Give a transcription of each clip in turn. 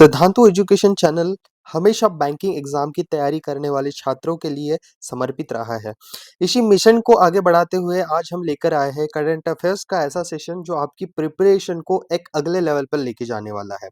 सिद्धांतु education channel हमेशा banking exam की तैयारी करने वाले छात्रों के लिए समर्पित रहा है। इसी मिशन को आगे बढ़ाते हुए आज हम लेकर आए हैं करंट अफेयर्स का ऐसा सेशन जो आपकी प्रिपरेशन को एक अगले लेवल पर लेके जाने वाला है।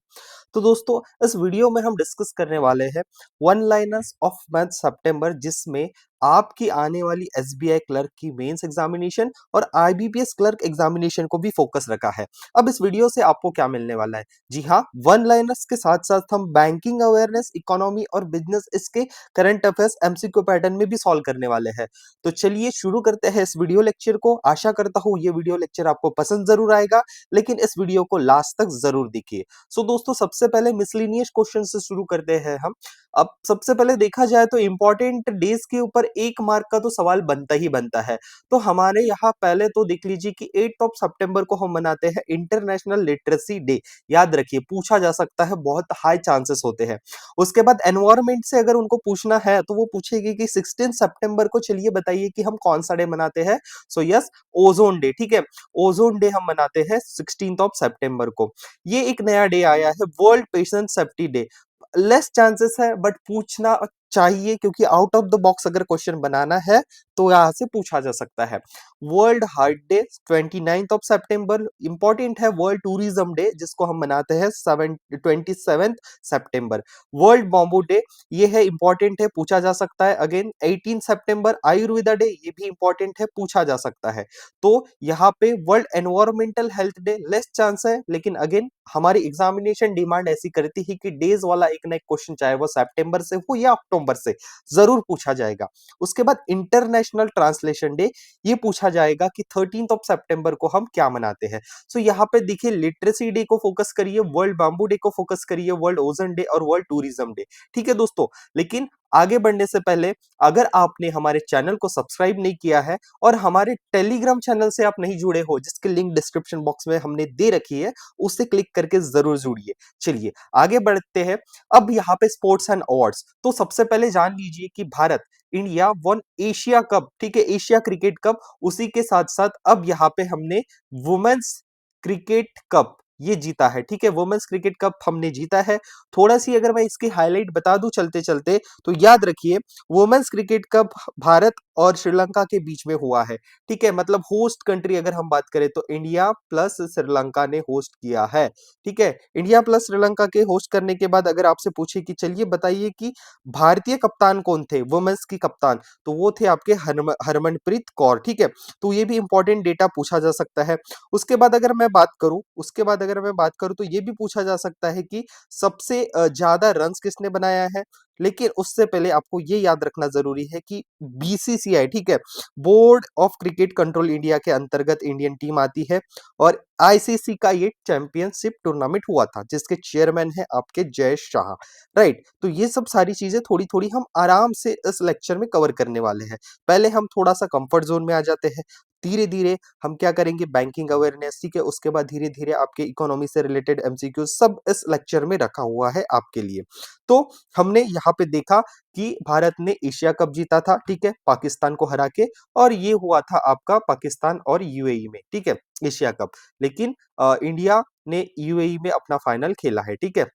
तो दोस्तों इस वीडियो में हम डिस्कस करने वाले हैं वन लाइनर्स ऑफ मंथ सितंबर, जिसमें आपकी आने वाली एसबीआई क्लर्क की मेंस एग्जामिनेशन और आईबीपीएस क्लर्क एग्जामिनेशन को भी फोकस रखा है। अब इस वीडियो से आपको क्या मिलने वाला है? जी हाँ, वन लाइनर्स के साथ साथ हम बैंकिंग अवेयरनेस, इकोनॉमी और बिजनेस इसके करंट अफेयर्स एमसीक्यू पैटर्न में भी सॉल्व करने वाले हैं। तो चलिए शुरू करते हैं इस वीडियो लेक्चर को। आशा करता हूँ ये वीडियो लेक्चर आपको पसंद जरूर आएगा, लेकिन इस वीडियो को लास्ट तक जरूर देखिए। सो दोस्तों सबसे पहले मिसलिनियस क्वेश्चन से शुरू करते हैं हम। अब सबसे पहले देखा जाए तो इंपॉर्टेंट डेज के ऊपर 1 मार्क का तो सवाल बनता ही बनता है। तो हमारे यहाँ पहले तो देख लीजिए कि 8 सितंबर को हम मनाते हैं इंटरनेशनल लिटरेसी डे। याद रखिए, पूछा जा सकता है, बहुत हाई चांसेस होते हैं। उसके बाद एनवायरमेंट से अगर उनको पूछना है तो वो पूछेगी कि 16 सितंबर को चलिए बताइए कि हम कौन सा डे मनाते हैं। So yes, ozone day. ठीक है, ओजोन डे हम मनाते हैं 16 सितंबर को। ये एक नया डे आया है, world patient safety day. Less chances है बट पूछना चाहिए, क्योंकि आउट ऑफ द बॉक्स अगर क्वेश्चन बनाना है तो यहां से पूछा जा सकता है। वर्ल्ड हार्ट डे 29 सितंबर। इंपॉर्टेंट है वर्ल्ड टूरिज्म डे, जिसको हम मनाते हैं 27 सितंबर। वर्ल्ड बॉम्बू डे, ये है इंपॉर्टेंट है, पूछा जा सकता है। अगेन 18 सितंबर आयुर्वेदा डे, ये भी इंपॉर्टेंट है, पूछा जा सकता है। तो यहाँ पे world environmental health day less chance है, लेकिन अगेन हमारी एग्जामिनेशन डिमांड ऐसी करती है कि डेज वाला एक ना एक क्वेश्चन, चाहे वो सितंबर से हो या अक्टूबर से, जरूर पूछा जाएगा। उसके बाद इंटरनेशनल ट्रांसलेशन डे, ये पूछा जाएगा कि 13 सितंबर को हम क्या मनाते हैं। सो यहाँ पे देखिए, लिटरेसी डे को फोकस करिए, वर्ल्ड बाम्बू डे को फोकस करिए, वर्ल्ड ओजन डे और वर्ल्ड टूरिज्म डे। ठीक है दोस्तों, लेकिन आगे बढ़ने से पहले अगर आपने हमारे चैनल को सब्सक्राइब नहीं किया है और हमारे टेलीग्राम चैनल से आप नहीं जुड़े हो, जिसकी लिंक डिस्क्रिप्शन बॉक्स में हमने दे रखी है, उससे क्लिक करके जरूर जुड़िए। चलिए आगे बढ़ते हैं। अब यहाँ पे स्पोर्ट्स एंड अवार्ड्स, तो सबसे पहले जान लीजिए कि Bharat, India one Asia cup. ठीक है, एशिया क्रिकेट कप। उसी के साथ साथ अब यहाँ पे हमने वुमेन्स क्रिकेट कप ये जीता है। ठीक है, वुमेन्स क्रिकेट कप हमने जीता है। थोड़ा सी अगर मैं इसकी हाईलाइट बता दूं चलते चलते, तो याद रखिए वुमेन्स क्रिकेट कप भारत और श्रीलंका के बीच में हुआ है। ठीक है, मतलब होस्ट कंट्री अगर हम बात करें तो इंडिया प्लस श्रीलंका ने होस्ट किया है। ठीक है, इंडिया प्लस श्रीलंका के होस्ट करने के बाद अगर आपसे पूछे कि चलिए बताइए कि भारतीय कप्तान कौन थे, वुमेन्स की कप्तान, तो वो थे आपके हरमनप्रीत कौर। ठीक है, तो ये भी इंपॉर्टेंट डेटा पूछा जा सकता है। उसके बाद अगर मैं बात करूं तो ये भी पूछा जा सकता है कि सबसे ज्यादा रन्स किसने बनाया है। लेकिन उससे पहले आपको ये याद रखना जरूरी है कि बीसीसीआई, ठीक है, board of cricket control India के अंतर्गत इंडियन टीम आती है, और आईसीसी का ये चैंपियनशिप टूर्नामेंट हुआ था, जिसके चेयरमैन है आपके जय शाह। राइट, तो ये सब सारी चीजें थोड़ी थोड़ी हम आराम से इस लेक्चर में कवर करने वाले हैं। पहले हम थोड़ा सा कंफर्ट जोन में आ जाते हैं, धीरे धीरे हम क्या करेंगे, बैंकिंग अवेयरनेस। ठीक है, उसके बाद धीरे धीरे आपके इकोनॉमी से रिलेटेड एमसीक्यू सब इस लेक्चर में रखा हुआ है आपके लिए। तो हमने यहाँ पे देखा कि भारत ने एशिया कप जीता था, ठीक है, पाकिस्तान को हरा के, और ये हुआ था आपका पाकिस्तान और यूएई में। ठीक है, एशिया कप। लेकिन इंडिया ने यूएई में अपना फाइनल खेला है। ठीक है,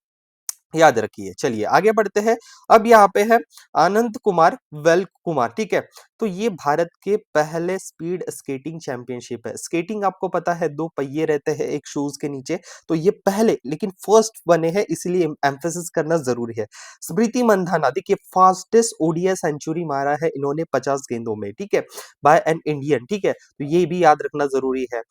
याद रखिए। चलिए आगे बढ़ते हैं। अब यहाँ पे है आनंद कुमार वेल कुमार। ठीक है, तो ये भारत के पहले स्पीड स्केटिंग चैंपियनशिप है। स्केटिंग आपको पता है, दो पहिए रहते हैं एक शूज के नीचे, तो ये पहले लेकिन फर्स्ट बने हैं, इसलिए एम्फेसिस करना जरूरी है। स्मृति मंधाना, देखिए फास्टेस्ट ओडीआई सेंचुरी मारा है इन्होंने 50 गेंदों में। ठीक है, बाय एन इंडियन। ठीक है, तो ये भी याद रखना जरूरी है।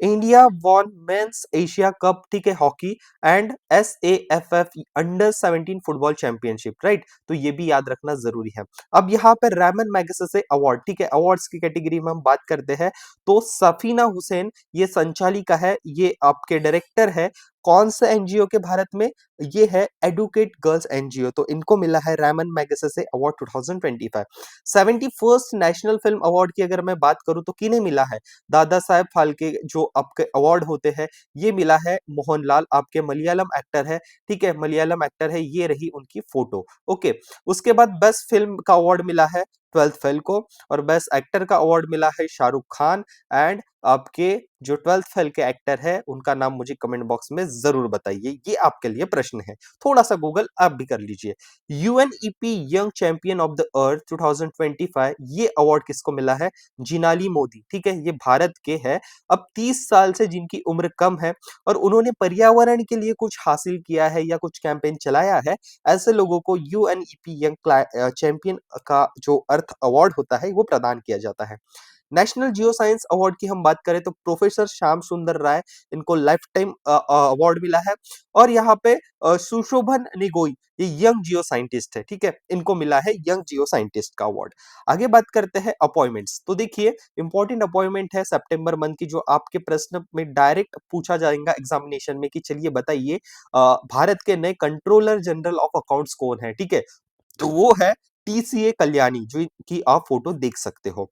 India won men's Asia cup, ठीक है, hockey, and SAFF under 17 football championship. Right, तो ये भी याद रखना जरूरी है। अब यहाँ पर रैमन मैगसेसे अवार्ड, ठीक है, अवार्ड्स की कैटेगरी में हम बात करते हैं तो सफीना हुसैन ये संचालिका है, ये आपके डायरेक्टर है। कौन से एनजीओ के भारत में? ये है एडुकेट गर्ल्स एनजीओ। तो इनको मिला है Ramon Magsaysay award 2025। 71st national film award की अगर मैं बात करूं तो किन्हें मिला है? दादा साहेब फाल्के जो आपके अवार्ड होते हैं, ये मिला है मोहनलाल, आपके मलयालम एक्टर है। ठीक है, मलयालम एक्टर है, ये रही उनकी फोटो। ओके, उसके बाद बेस्ट फिल्म का अवार्ड मिला है 12th फेल को, और बेस्ट एक्टर का अवार्ड मिला है शाहरुख खान, एंड आपके जो 12th फेल के एक्टर है उनका नाम मुझे कमेंट बॉक्स में जरूर बताइए, ये आपके लिए प्रश्न है। थोड़ा सा गूगल आप भी कर लीजिए। UNEP young champion of the earth 2025, ये अवार्ड किसको मिला है? जिनाली मोदी, ठीक है, ये भारत के है। अब 30 साल से जिनकी उम्र कम है और उन्होंने पर्यावरण के लिए कुछ हासिल किया है या कुछ कैंपेन चलाया है, ऐसे लोगों को यूएनईपी यंग चैंपियन का जो अर्थ अवार्ड होता है वो प्रदान किया जाता है। नेशनल जियो साइंस अवार्ड की हम बात करें तो प्रोफेसर श्याम सुंदर राय, इनको लाइफ टाइम अवार्ड मिला है। और यहाँ पे सुशोभन निगोई, ये यंग जियो साइंटिस्ट है, ठीक है, इनको मिला है यंग जियो साइंटिस्ट का अवार्ड। आगे बात करते हैं अपॉइंटमेंट्स। तो देखिए इंपॉर्टेंट अपॉइंटमेंट है सितंबर मंथ की, जो आपके प्रश्न में डायरेक्ट पूछा जाएगा एग्जामिनेशन में कि चलिए बताइए भारत के नए कंट्रोलर जनरल ऑफ अकाउंट्स कौन है, ठीक है, तो वो है टीसीए कल्याणी, जो की आप फोटो देख सकते हो।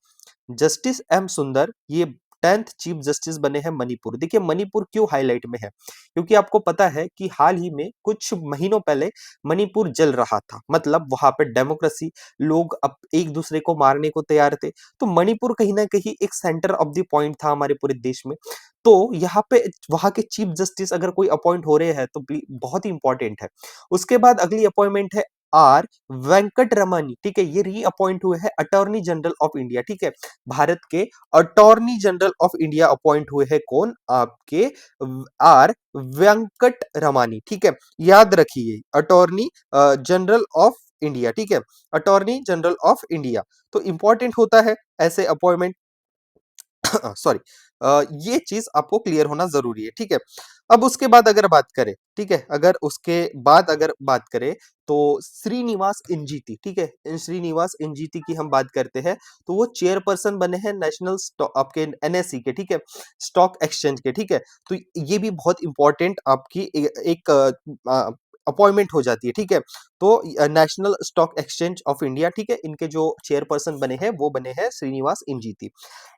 जस्टिस एम सुंदर, ये 10th चीफ जस्टिस बने हैं मणिपुर। देखिए मणिपुर क्यों हाईलाइट में है, क्योंकि आपको पता है कि हाल ही में कुछ महीनों पहले मणिपुर जल रहा था, मतलब वहां पे डेमोक्रेसी, लोग अब एक दूसरे को मारने को तैयार थे। तो मणिपुर कहीं ना कहीं एक सेंटर ऑफ द पॉइंट था हमारे पूरे देश में। तो यहाँ पे वहां के चीफ जस्टिस अगर कोई अपॉइंट हो रहे हैं तो बहुत ही इंपॉर्टेंट है। उसके बाद अगली अपॉइंटमेंट है आर वेंकट रमनी, ठीक है, ये री अपॉइंट हुए हैं अटॉर्नी जनरल ऑफ इंडिया, ठीक है, भारत के attorney general of India appoint हुए हैं कौन? आपके आर वेंकट रमानी, ठीक है, याद रखिए अटॉर्नी जनरल ऑफ इंडिया, ठीक है, अटॉर्नी जनरल ऑफ इंडिया। तो इंपॉर्टेंट होता है ऐसे अपॉइंटमेंट। सॉरी, ये चीज आपको क्लियर होना जरूरी है, ठीक है। अब उसके बाद अगर बात करें, ठीक है, अगर उसके बाद अगर बात करें तो श्रीनिवास इंजीती, ठीक है, इन श्रीनिवास इंजीती की हम बात करते हैं तो वो चेयरपर्सन बने हैं नेशनल आपके एनएससी के, ठीक है, स्टॉक एक्सचेंज के, ठीक है। तो ये भी बहुत इंपॉर्टेंट आपकी एक अपॉइंटमेंट हो जाती है, ठीक है। तो national stock exchange of India, ठीक है, इनके जो चेयरपर्सन बने हैं वो बने हैं श्रीनिवास इंजीती।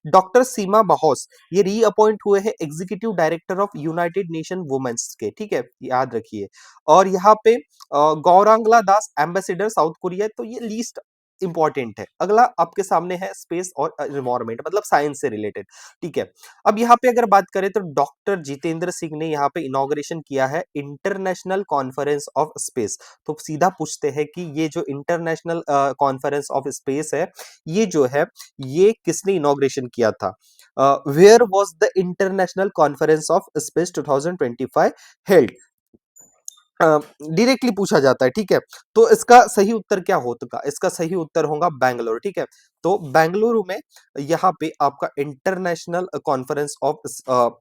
डॉक्टर सीमा बाहोस, ये री अपॉइंट हुए हैं executive director of United Nation women's के, ठीक है, याद रखिए। और यहाँ पे Gaurangalal Das ambassador South Korea, तो ये लीस्ट इंपॉर्टेंट है। अगला आपके सामने है स्पेस और एनवायरमेंट, मतलब साइंस से रिलेटेड, ठीक है। अब यहाँ पे अगर बात करें तो डॉक्टर जितेंद्र सिंह ने यहाँ पे इनॉग्रेशन किया है इंटरनेशनल कॉन्फ्रेंस ऑफ स्पेस। तो सीधा पूछते हैं कि ये जो इंटरनेशनल कॉन्फ्रेंस ऑफ स्पेस है, ये जो है ये किसने इनॉग्रेशन किया था? Where was the international conference of space 2025 held? Directly पूछा जाता है, ठीक है। तो इसका सही उत्तर क्या होगा? इसका सही उत्तर होगा बैंगलोर, ठीक है। तो बेंगलुरु में यहाँ पे आपका इंटरनेशनल कॉन्फ्रेंस ऑफ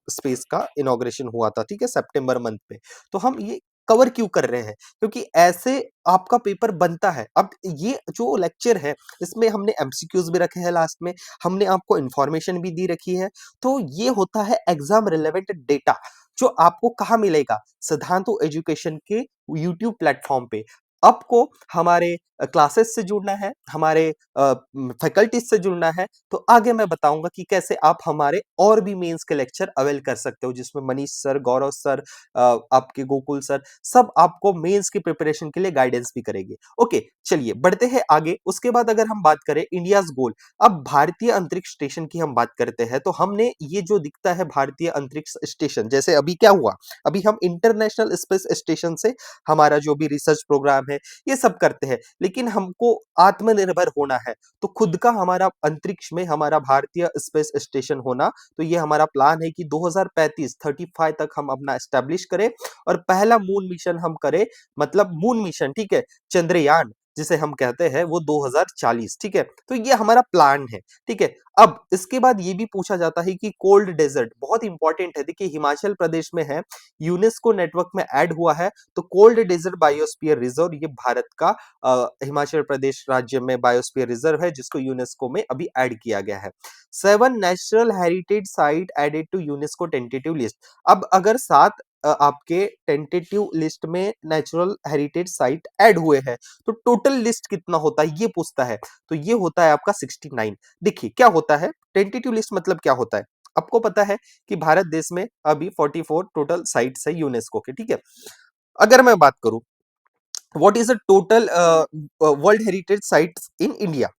स्पेस का इनॉग्रेशन हुआ था, ठीक है, सितंबर मंथ पे। तो हम ये कवर क्यों कर रहे हैं? क्योंकि ऐसे आपका पेपर बनता है। अब ये जो लेक्चर है इसमें हमने एमसीक्यूज भी रखे हैं लास्ट में, हमने आपको इंफॉर्मेशन भी दी रखी है। तो ये होता है एग्जाम रिलेवेंट डेटा, जो आपको कहाँ मिलेगा? सिद्धांतु एजुकेशन के यूट्यूब प्लेटफॉर्म पे। आपको हमारे क्लासेस से जुड़ना है, हमारे फैकल्टीज से जुड़ना है, तो आगे मैं बताऊंगा कि कैसे आप हमारे और भी मेंस के लेक्चर अवेल कर सकते हो, जिसमें मनीष सर, गौरव सर, आपके गोकुल सर, सब आपको मेंस की प्रिपरेशन के लिए गाइडेंस भी करेंगे। ओके, चलिए बढ़ते हैं आगे। उसके बाद अगर हम बात करें इंडियाज गोल, अब भारतीय अंतरिक्ष स्टेशन की हम बात करते हैं, तो हमने ये जो दिखता है भारतीय अंतरिक्ष स्टेशन, जैसे अभी क्या हुआ, अभी हम इंटरनेशनल स्पेस स्टेशन से हमारा जो भी रिसर्च प्रोग्राम है ये सब करते हैं, लेकिन हमको आत्मनिर्भर होना है, तो खुद का हमारा अंतरिक्ष में हमारा भारतीय स्पेस स्टेशन होना, तो ये हमारा प्लान है कि 2035 तक हम अपना एस्टेब्लिश करें और पहला मून मिशन हम करें, मतलब मून मिशन, ठीक है, चंद्रयान जिसे हम कहते हैं, वो 2040, ठीक है। तो ये हमारा प्लान है, ठीक है। अब इसके बाद ये भी पूछा जाता है कि कोल्ड डेजर्ट बहुत इंपॉर्टेंट है। देखिए हिमाचल प्रदेश में है, यूनेस्को नेटवर्क में ऐड हुआ है, तो कोल्ड डेजर्ट बायोस्फीयर रिजर्व ये भारत का हिमाचल प्रदेश राज्य में बायोस्फीयर रिजर्व है, जिसको यूनेस्को में अभी ऐड किया गया है। 7 natural heritage site added to UNESCO tentative list. अब अगर 7 आपके टेंटेटिव लिस्ट में नेचुरल हेरिटेज साइट ऐड हुए हैं, तो टोटल लिस्ट कितना होता है ये पूछता है, तो ये होता है आपका 69। देखिए क्या होता है टेंटेटिव लिस्ट, मतलब क्या होता है? आपको पता है कि भारत देश में अभी 44 टोटल साइट्स है यूनेस्को के, ठीक है। अगर मैं बात करूं what is the total world heritage sites in India,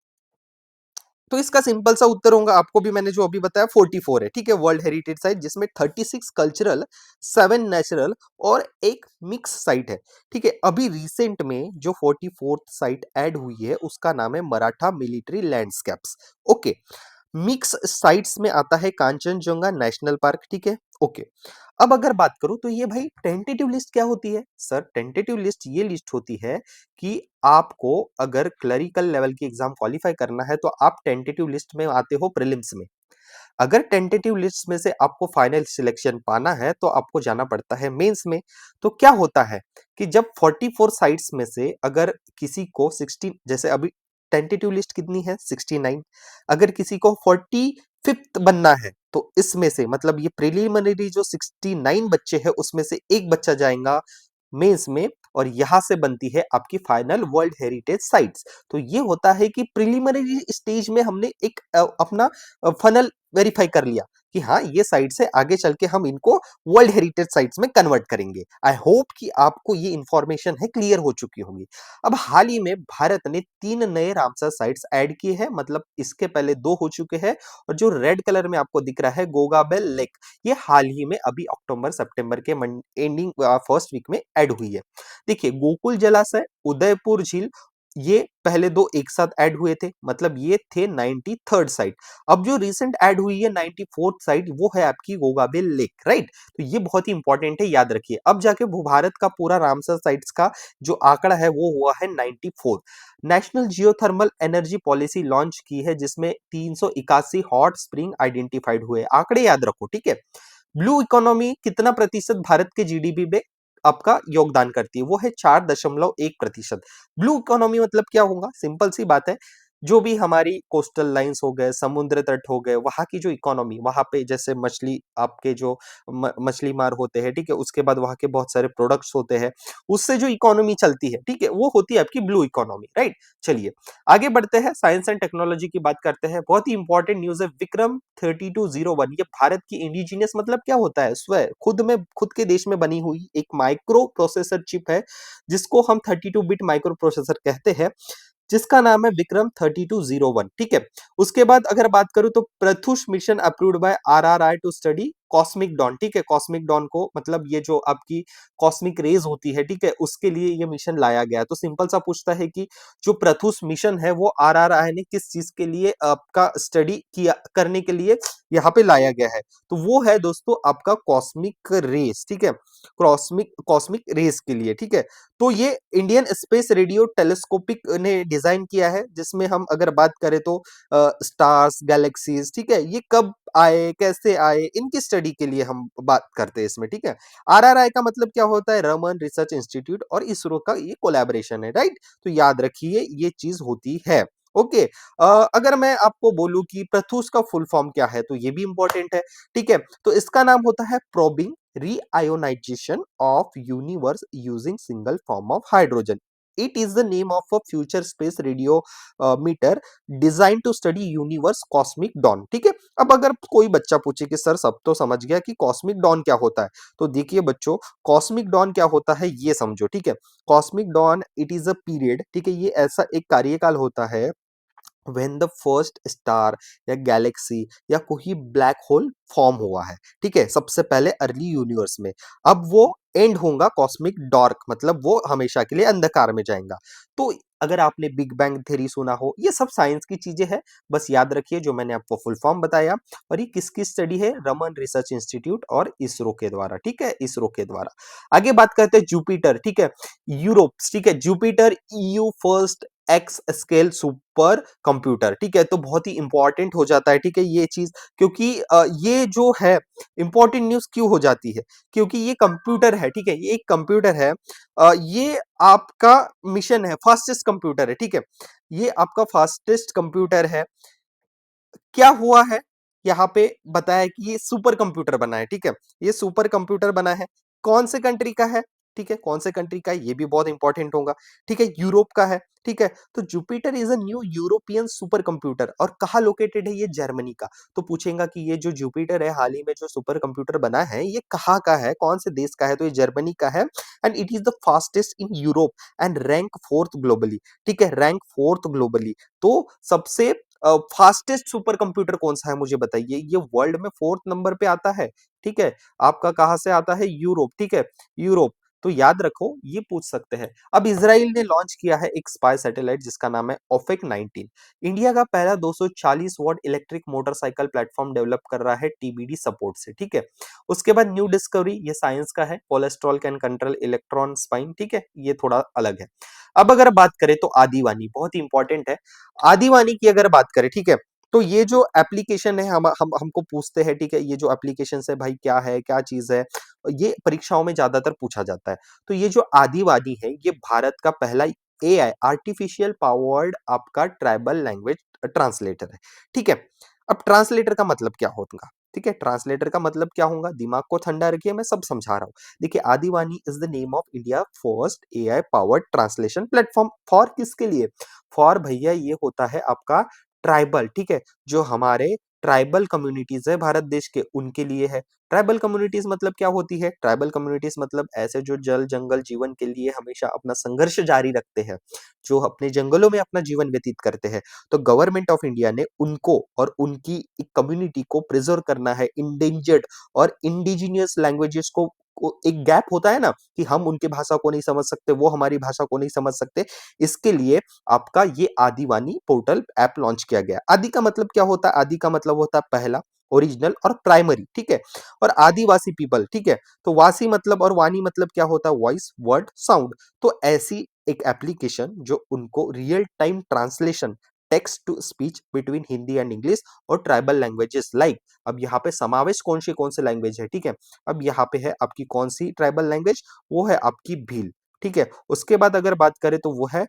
तो इसका सिंपल सा उत्तर होगा, आपको भी मैंने जो अभी बताया 44 है, ठीक है, वर्ल्ड हेरिटेज साइट, जिसमें 36 कल्चरल, 7 नेचुरल और एक मिक्स साइट है। ठीक है, अभी रिसेंट में जो 44th साइट ऐड हुई है उसका नाम है Maratha military landscapes. Okay, mix sites में आता है कांचनजंगा नेशनल पार्क। ठीक है, ओके। अब अगर बात करूं तो ये भाई टेंटेटिव लिस्ट क्या होती है सर? टेंटेटिव लिस्ट ये लिस्ट होती है कि आपको अगर क्लरिकल लेवल की एग्जाम क्वालिफाई करना है तो आप टेंटेटिव लिस्ट में आते हो प्रीलिम्स में। अगर टेंटेटिव लिस्ट में से आपको फाइनल सिलेक्शन पाना है तो आपको जाना पड़ता है मेंस में। तो क्या होता है कि जब 44 साइट्स में से अगर किसी को 16, जैसे अभी टेंटेटिव लिस्ट कितनी है 69, अगर किसी को 45th बनना है तो इसमें से मतलब ये प्रिलिमिनरी जो 69 बच्चे हैं उसमें से एक बच्चा जाएगा मेंस में, और यहां से बनती है आपकी फाइनल वर्ल्ड हेरिटेज साइट्स। तो ये होता है कि प्रिलिमिनरी स्टेज में हमने एक अपना फनल वेरीफाई कर लिया कि हाँ ये साइट से आगे चल के हम इनको वर्ल्ड हेरिटेज साइट्स में कन्वर्ट करेंगे। आई होप कि आपको ये इंफॉर्मेशन है क्लियर हो चुकी होगी। अब हाल ही में भारत ने 3 नए रामसर साइट्स ऐड किए हैं, मतलब इसके पहले 2 हो चुके हैं, और जो रेड कलर में आपको दिख रहा है गोगाबेल लेक, ये हाल ही में अभी अक्टूबर सितंबर के एंडिंग फर्स्ट वीक में ऐड हुई है। देखिए गोकुल जलाशय, उदयपुर झील, ये पहले 2 एक साथ ऐड हुए थे, मतलब ये थे 93rd साइट। अब जो रिसेंट ऐड हुई है 94th साइट वो है आपकी गोगाबेल लेक, राइट? तो ये बहुत ही इंपॉर्टेंट है, याद रखिए। अब जाके भारत का पूरा रामसर साइट्स का जो आंकड़ा है वो हुआ है 94। National geothermal energy policy launch की है जिसमें 381 हॉट स्प्रिंग आइडेंटिफाइड हुए। आंकड़े याद रखो, ठीक है। ब्लू इकोनॉमी कितना प्रतिशत भारत के जीडीपी में आपका योगदान करती है? वो है 4.1%। ब्लू इकोनॉमी मतलब क्या होगा? सिंपल सी बात है, जो भी हमारी कोस्टल लाइंस हो गए, समुद्र तट हो गए, वहां की जो इकोनॉमी, वहां पे जैसे मछली, आपके जो मछली मार होते हैं, ठीक है, उसके बाद वहां के बहुत सारे प्रोडक्ट्स होते हैं, उससे जो इकोनॉमी चलती है, ठीक है, वो होती है आपकी ब्लू इकोनॉमी, राइट? चलिए आगे बढ़ते हैं, साइंस एंड टेक्नोलॉजी की बात करते हैं। बहुत ही इंपॉर्टेंट न्यूज है, विक्रम 3201, ये भारत की इंडिजीनियस मतलब क्या होता है, स्वयं खुद में, खुद के देश में बनी हुई एक माइक्रो प्रोसेसर चिप है, जिसको हम 32 बिट माइक्रो प्रोसेसर कहते हैं, जिसका नाम है विक्रम 3201। ठीक है, उसके बाद अगर बात करूं तो PRATUSH mission approved by RRI to study cosmic dawn. ठीक है, कॉस्मिक डॉन को मतलब ये जो आपकी कॉस्मिक रेज होती है, ठीक है, उसके लिए ये मिशन लाया गया। तो सिंपल सा पूछता है कि जो प्रथुष मिशन है वो आरआरआई ने किस चीज के लिए आपका स्टडी किया करने के लिए यहाँ पे लाया गया है? तो वो है दोस्तों आपका कॉस्मिक रेस। ठीक है, कॉस्मिक कॉस्मिक रेस के लिए। ठीक है, तो ये इंडियन स्पेस रेडियो टेलीस्कोपिक ने डिजाइन किया है, जिसमें हम अगर बात करें तो स्टार्स, गैलेक्सीज, ठीक है, ये कब आए, कैसे आए, इनकी स्टडी के लिए हम बात करते हैं इसमें। ठीक है, आरआरआई का मतलब क्या होता है? रमन रिसर्च इंस्टीट्यूट और इसरो का ये कोलैबोरेशन है, राइट? तो याद रखिए ये चीज होती है। ओके, अगर मैं आपको बोलूं कि प्रथुष का फुल फॉर्म क्या है तो ये भी इंपॉर्टेंट है। ठीक है, तो इसका नाम होता है probing reionization of universe using single form of hydrogen. It is the name of a future space radio meter designed to study universe cosmic dawn. ठीक है, अब अगर कोई बच्चा पूछे कि सर सब तो समझ गया कि कॉस्मिक डॉन क्या होता है, तो देखिए बच्चों, कॉस्मिक डॉन क्या होता है ये समझो। ठीक है, cosmic dawn it is a period, ठीक है, ये ऐसा एक कार्यकाल होता है व्हेन द फर्स्ट स्टार या गैलेक्सी या कोई ब्लैक होल फॉर्म हुआ है। ठीक है, सबसे पहले अर्ली यूनिवर्स में, अब वो एंड होगा कॉस्मिक डार्क, मतलब वो हमेशा के लिए अंधकार में जाएगा। तो अगर आपने बिग बैंग थ्योरी सुना हो, ये सब साइंस की चीजें हैं, बस याद रखिए जो मैंने आपको फुल फॉर्म बताया। और ये किसकी स्टडी है? रमन रिसर्च इंस्टीट्यूट और इसरो के द्वारा। ठीक है, इसरो के द्वारा। आगे बात करते हैं जुपिटर। ठीक है, यूरोप, ठीक है, Jupiter EU first x scale super computer. ठीक है, तो बहुत ही इंपॉर्टेंट हो जाता है, ठीक है, ये चीज, क्योंकि ये जो है इंपॉर्टेंट न्यूज क्यों हो जाती है? क्योंकि ये कंप्यूटर है, ठीक है, ये एक कंप्यूटर है, ये आपका मिशन है, फास्टेस्ट कंप्यूटर है। ठीक है, ये आपका फास्टेस्ट कंप्यूटर है। क्या हुआ है यहाँ पे बताया कि ये सुपर कंप्यूटर बना है। ठीक है, ये सुपर कंप्यूटर बना है, कौन से कंट्री का है? ठीक है, कौन से कंट्री का है ये भी बहुत इंपॉर्टेंट होगा। ठीक है, यूरोप का है। ठीक है, तो Jupiter is a new European super computer, और कहाँ लोकेटेड है? ये जर्मनी का। तो पूछेगा कि ये जो जुपिटर है हाल ही में जो सुपर कंप्यूटर बना है ये कहाँ का है, कौन से देश का है? तो ये जर्मनी का है, and it is the fastest in Europe and rank 4th globally. ठीक है, रैंक 4th ग्लोबली। तो सबसे फास्टेस्ट सुपर कंप्यूटर कौन सा है मुझे बताइए, ये वर्ल्ड में 4th नंबर पे आता है। ठीक है, आपका कहाँ से आता है, यूरोप। ठीक है, यूरोप। तो याद रखो, ये पूछ सकते हैं। अब इसराइल ने लॉन्च किया है एक स्पाई सैटेलाइट जिसका नाम है ओफेक 19। इंडिया का पहला 240 what electric motorcycle platform develop कर रहा है टीबीडी सपोर्ट से। ठीक है, उसके बाद न्यू डिस्कवरी, ये साइंस का है, cholesterol can control electron spine. ठीक है, ये थोड़ा अलग है। अब अगर बात करें तो आदिवानी बहुत इंपॉर्टेंट है। आदिवानी की अगर बात करें, ठीक है, तो ये जो एप्लीकेशन है, हम हमको पूछते हैं, ठीक है, ये जो एप्लीकेशन है भाई क्या है, क्या चीज है, ये परीक्षाओं में ज्यादातर पूछा जाता है। तो ये जो आदिवानी है, ये भारत का पहला एआई आर्टिफिशियल पावर्ड आपका ट्राइबल लैंग्वेज ट्रांसलेटर है। ठीक है, अब ट्रांसलेटर का मतलब क्या होगा, ठीक है, ट्रांसलेटर का मतलब क्या होगा, दिमाग को ठंडा रखिए, मैं सब समझा रहा हूँ। देखिए, Adivaani is the name of India first AI powered translation platform. For किसके लिए, फॉर भैया ये होता है आपका ट्राइबल। ठीक है, जो हमारे ट्राइबल कम्युनिटीज है भारत देश के, उनके लिए है। ट्राइबल कम्युनिटीज मतलब क्या होती है, ट्राइबल कम्युनिटीज मतलब ऐसे जो जल जंगल जीवन के लिए हमेशा अपना संघर्ष जारी रखते हैं, जो अपने जंगलों में अपना जीवन व्यतीत करते हैं। तो गवर्नमेंट ऑफ इंडिया ने उनको और उनकी एक कम्युनिटी को प्रिजर्व करना है, इंडेंजर्ड और इंडिजिनियस लैंग्वेजेस को एक गैप होता है ना कि हम उनकी भाषा को नहीं समझ सकते, वो हमारी भाषा को नहीं समझ सकते, इसके लिए आपका ये आदिवानी पोर्टल ऐप लॉन्च किया गया। आदि का मतलब क्या होता है, आदि का मतलब होता है पहला, ओरिजिनल और प्राइमरी। ठीक है, और आदिवासी पीपल। ठीक है, तो वासी मतलब और वाणी मतलब क्या होता है, वॉइस, वर्ड, साउंड। तो ऐसी एक एप्लीकेशन जो उनको real time translation, text to speech between Hindi and English और ट्राइबल लैंग्वेजेस लाइक, अब यहाँ पे समावेश कौन से लैंग्वेज है। ठीक है, अब यहाँ पे है आपकी कौन सी ट्राइबल लैंग्वेज, वो है आपकी भील। ठीक है, उसके बाद अगर बात करें तो वो है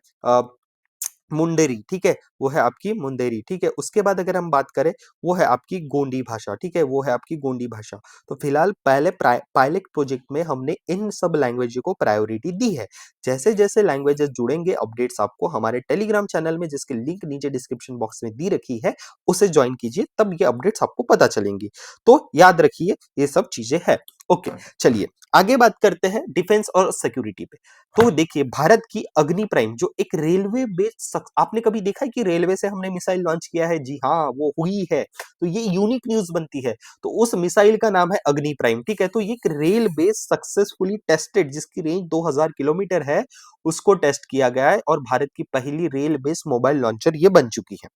मुंडेरी। ठीक है, वो है आपकी मुंडेरी। ठीक है, उसके बाद अगर हम बात करें, वो है आपकी गोंडी भाषा। ठीक है, वो है आपकी गोंडी भाषा। तो फिलहाल पहले पायलट प्रोजेक्ट में हमने इन सब लैंग्वेज को प्रायोरिटी दी है। जैसे जैसे लैंग्वेजेस जुड़ेंगे, अपडेट्स आपको हमारे टेलीग्राम चैनल में, जिसकी लिंक नीचे डिस्क्रिप्शन बॉक्स में दी रखी है, उसे ज्वाइन कीजिए, तब ये अपडेट्स आपको पता चलेंगी। तो याद रखिए, ये सब चीजें है। ओके, चलिए आगे बात करते हैं डिफेंस और सिक्योरिटी पे। तो देखिए, भारत की अग्नि प्राइम जो एक रेलवे बेस्ड, आपने कभी देखा है कि रेलवे से हमने मिसाइल लॉन्च किया है, जी हाँ, वो हुई है। तो ये यूनिक न्यूज बनती है। तो उस मिसाइल का नाम है अग्नि प्राइम। ठीक है, तो ये एक रेल बेस्ड सक्सेसफुली टेस्टेड, जिसकी रेंज 2000 किलोमीटर है, उसको टेस्ट किया गया है और भारत की पहली रेल बेस्ड मोबाइल लॉन्चर ये बन चुकी है।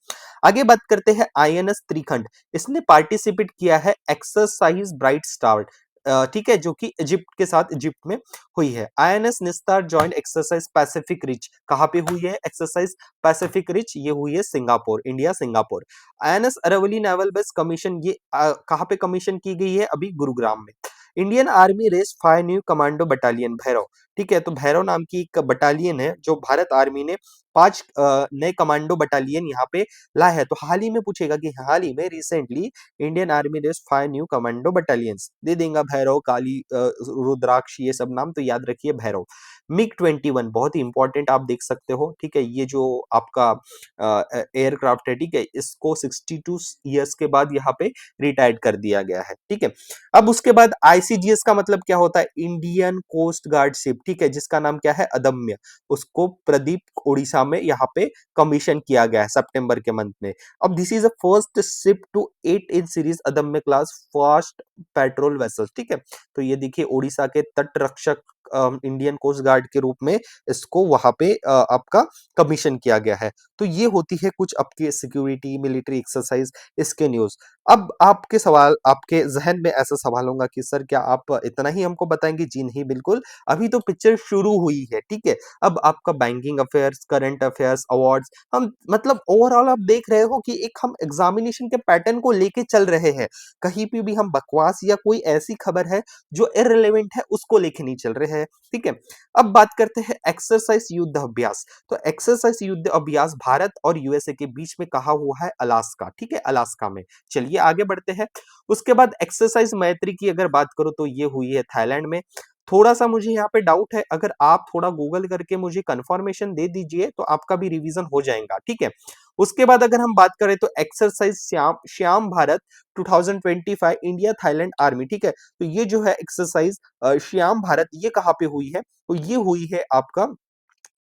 आगे बात करते हैं आईएनएस त्रिखंड। इसने पार्टिसिपेट किया है एक्सरसाइज ब्राइट स्टार, ठीक है, जो कि इजिप्ट के साथ, इजिप्ट में हुई है। आईएनएस निस्तार जॉइंट एक्सरसाइज पैसिफिक रिच, कहां पे हुई है एक्सरसाइज पैसिफिक रिच, ये हुई है Singapore, India Singapore. INS Aravali naval base commission, ये कहां पे कमीशन की गई है, अभी गुरुग्राम में। Indian army raise 5 new commando battalion Bhairav. ठीक है, तो भैरव नाम की एक बटालियन है जो भारत आर्मी ने 5 नए कमांडो बटालियन यहाँ पे लाए है। तो हाल ही में पूछेगा कि हाल ही में recently Indian army raise 5 new commando battalions, दे देगा भैरव, काली, रुद्राक्ष, ये सब नाम, तो याद रखिए भैरव। मिग 21 बहुत ही इंपॉर्टेंट, आप देख सकते हो। ठीक है, ये जो आपका एयरक्राफ्ट है, ठीक है, इसको 62 ईयर्स के बाद यहाँ पे रिटायर्ड कर दिया गया है। ठीक है, अब उसके बाद आईसीजीएस का मतलब क्या होता है, इंडियन कोस्ट गार्ड शिप। ठीक है, जिसका नाम क्या है, अदम्य, उसको प्रदीप ओडिशा में यहाँ पे कमीशन किया गया है सितंबर के मंथ में। अब this is a first ship to 8 in series Adamya class fast patrol vessels. ठीक है, तो ये देखिए ओडिशा के तट रक्षक इंडियन कोस्ट गार्ड के रूप में इसको वहां पे आपका कमीशन किया गया है। तो ये होती है कुछ आपके सिक्योरिटी मिलिट्री एक्सरसाइज, इसके न्यूज। अब आपके सवाल, आपके जहन में ऐसा सवाल होगा कि सर क्या आप इतना ही हमको बताएंगे, जी नहीं, बिल्कुल, अभी तो पिक्चर शुरू हुई है। ठीक है, अब आपका banking affairs, current affairs, awards, हम मतलब ओवरऑल आप देख रहे हो कि एक हम एग्जामिनेशन के पैटर्न को लेके चल रहे हैं। कहीं पे भी हम बकवास या कोई ऐसी खबर है जो इररिलेवेंट है, उसको लेके नहीं चल रहे हैं। ठीक है, अब बात करते हैं एक्सरसाइज युद्ध अभ्यास। तो एक्सरसाइज युद्ध अभ्यास भारत और यूएसए के बीच में कहा हुआ है, अलास्का। ठीक है, अलास्का में। चलिए आगे बढ़ते हैं। उसके बाद एक्सरसाइज मैत्री की अगर बात करो तो ये हुई है थाईलैंड में। थोड़ा सा मुझे यहाँ पे डाउट है, अगर आप थोड़ा गूगल करके मुझे कंफर्मेशन दे दीजिए तो आपका भी रिवीजन हो जाएगा। ठीक है, उसके बाद अगर हम बात करें तो exercise Shyam Shyam Bharat 2025 India Thailand army. ठीक है, तो ये जो है एक्सरसाइज श्याम भारत, ये कहाँ पे हुई है, तो ये हुई है आपका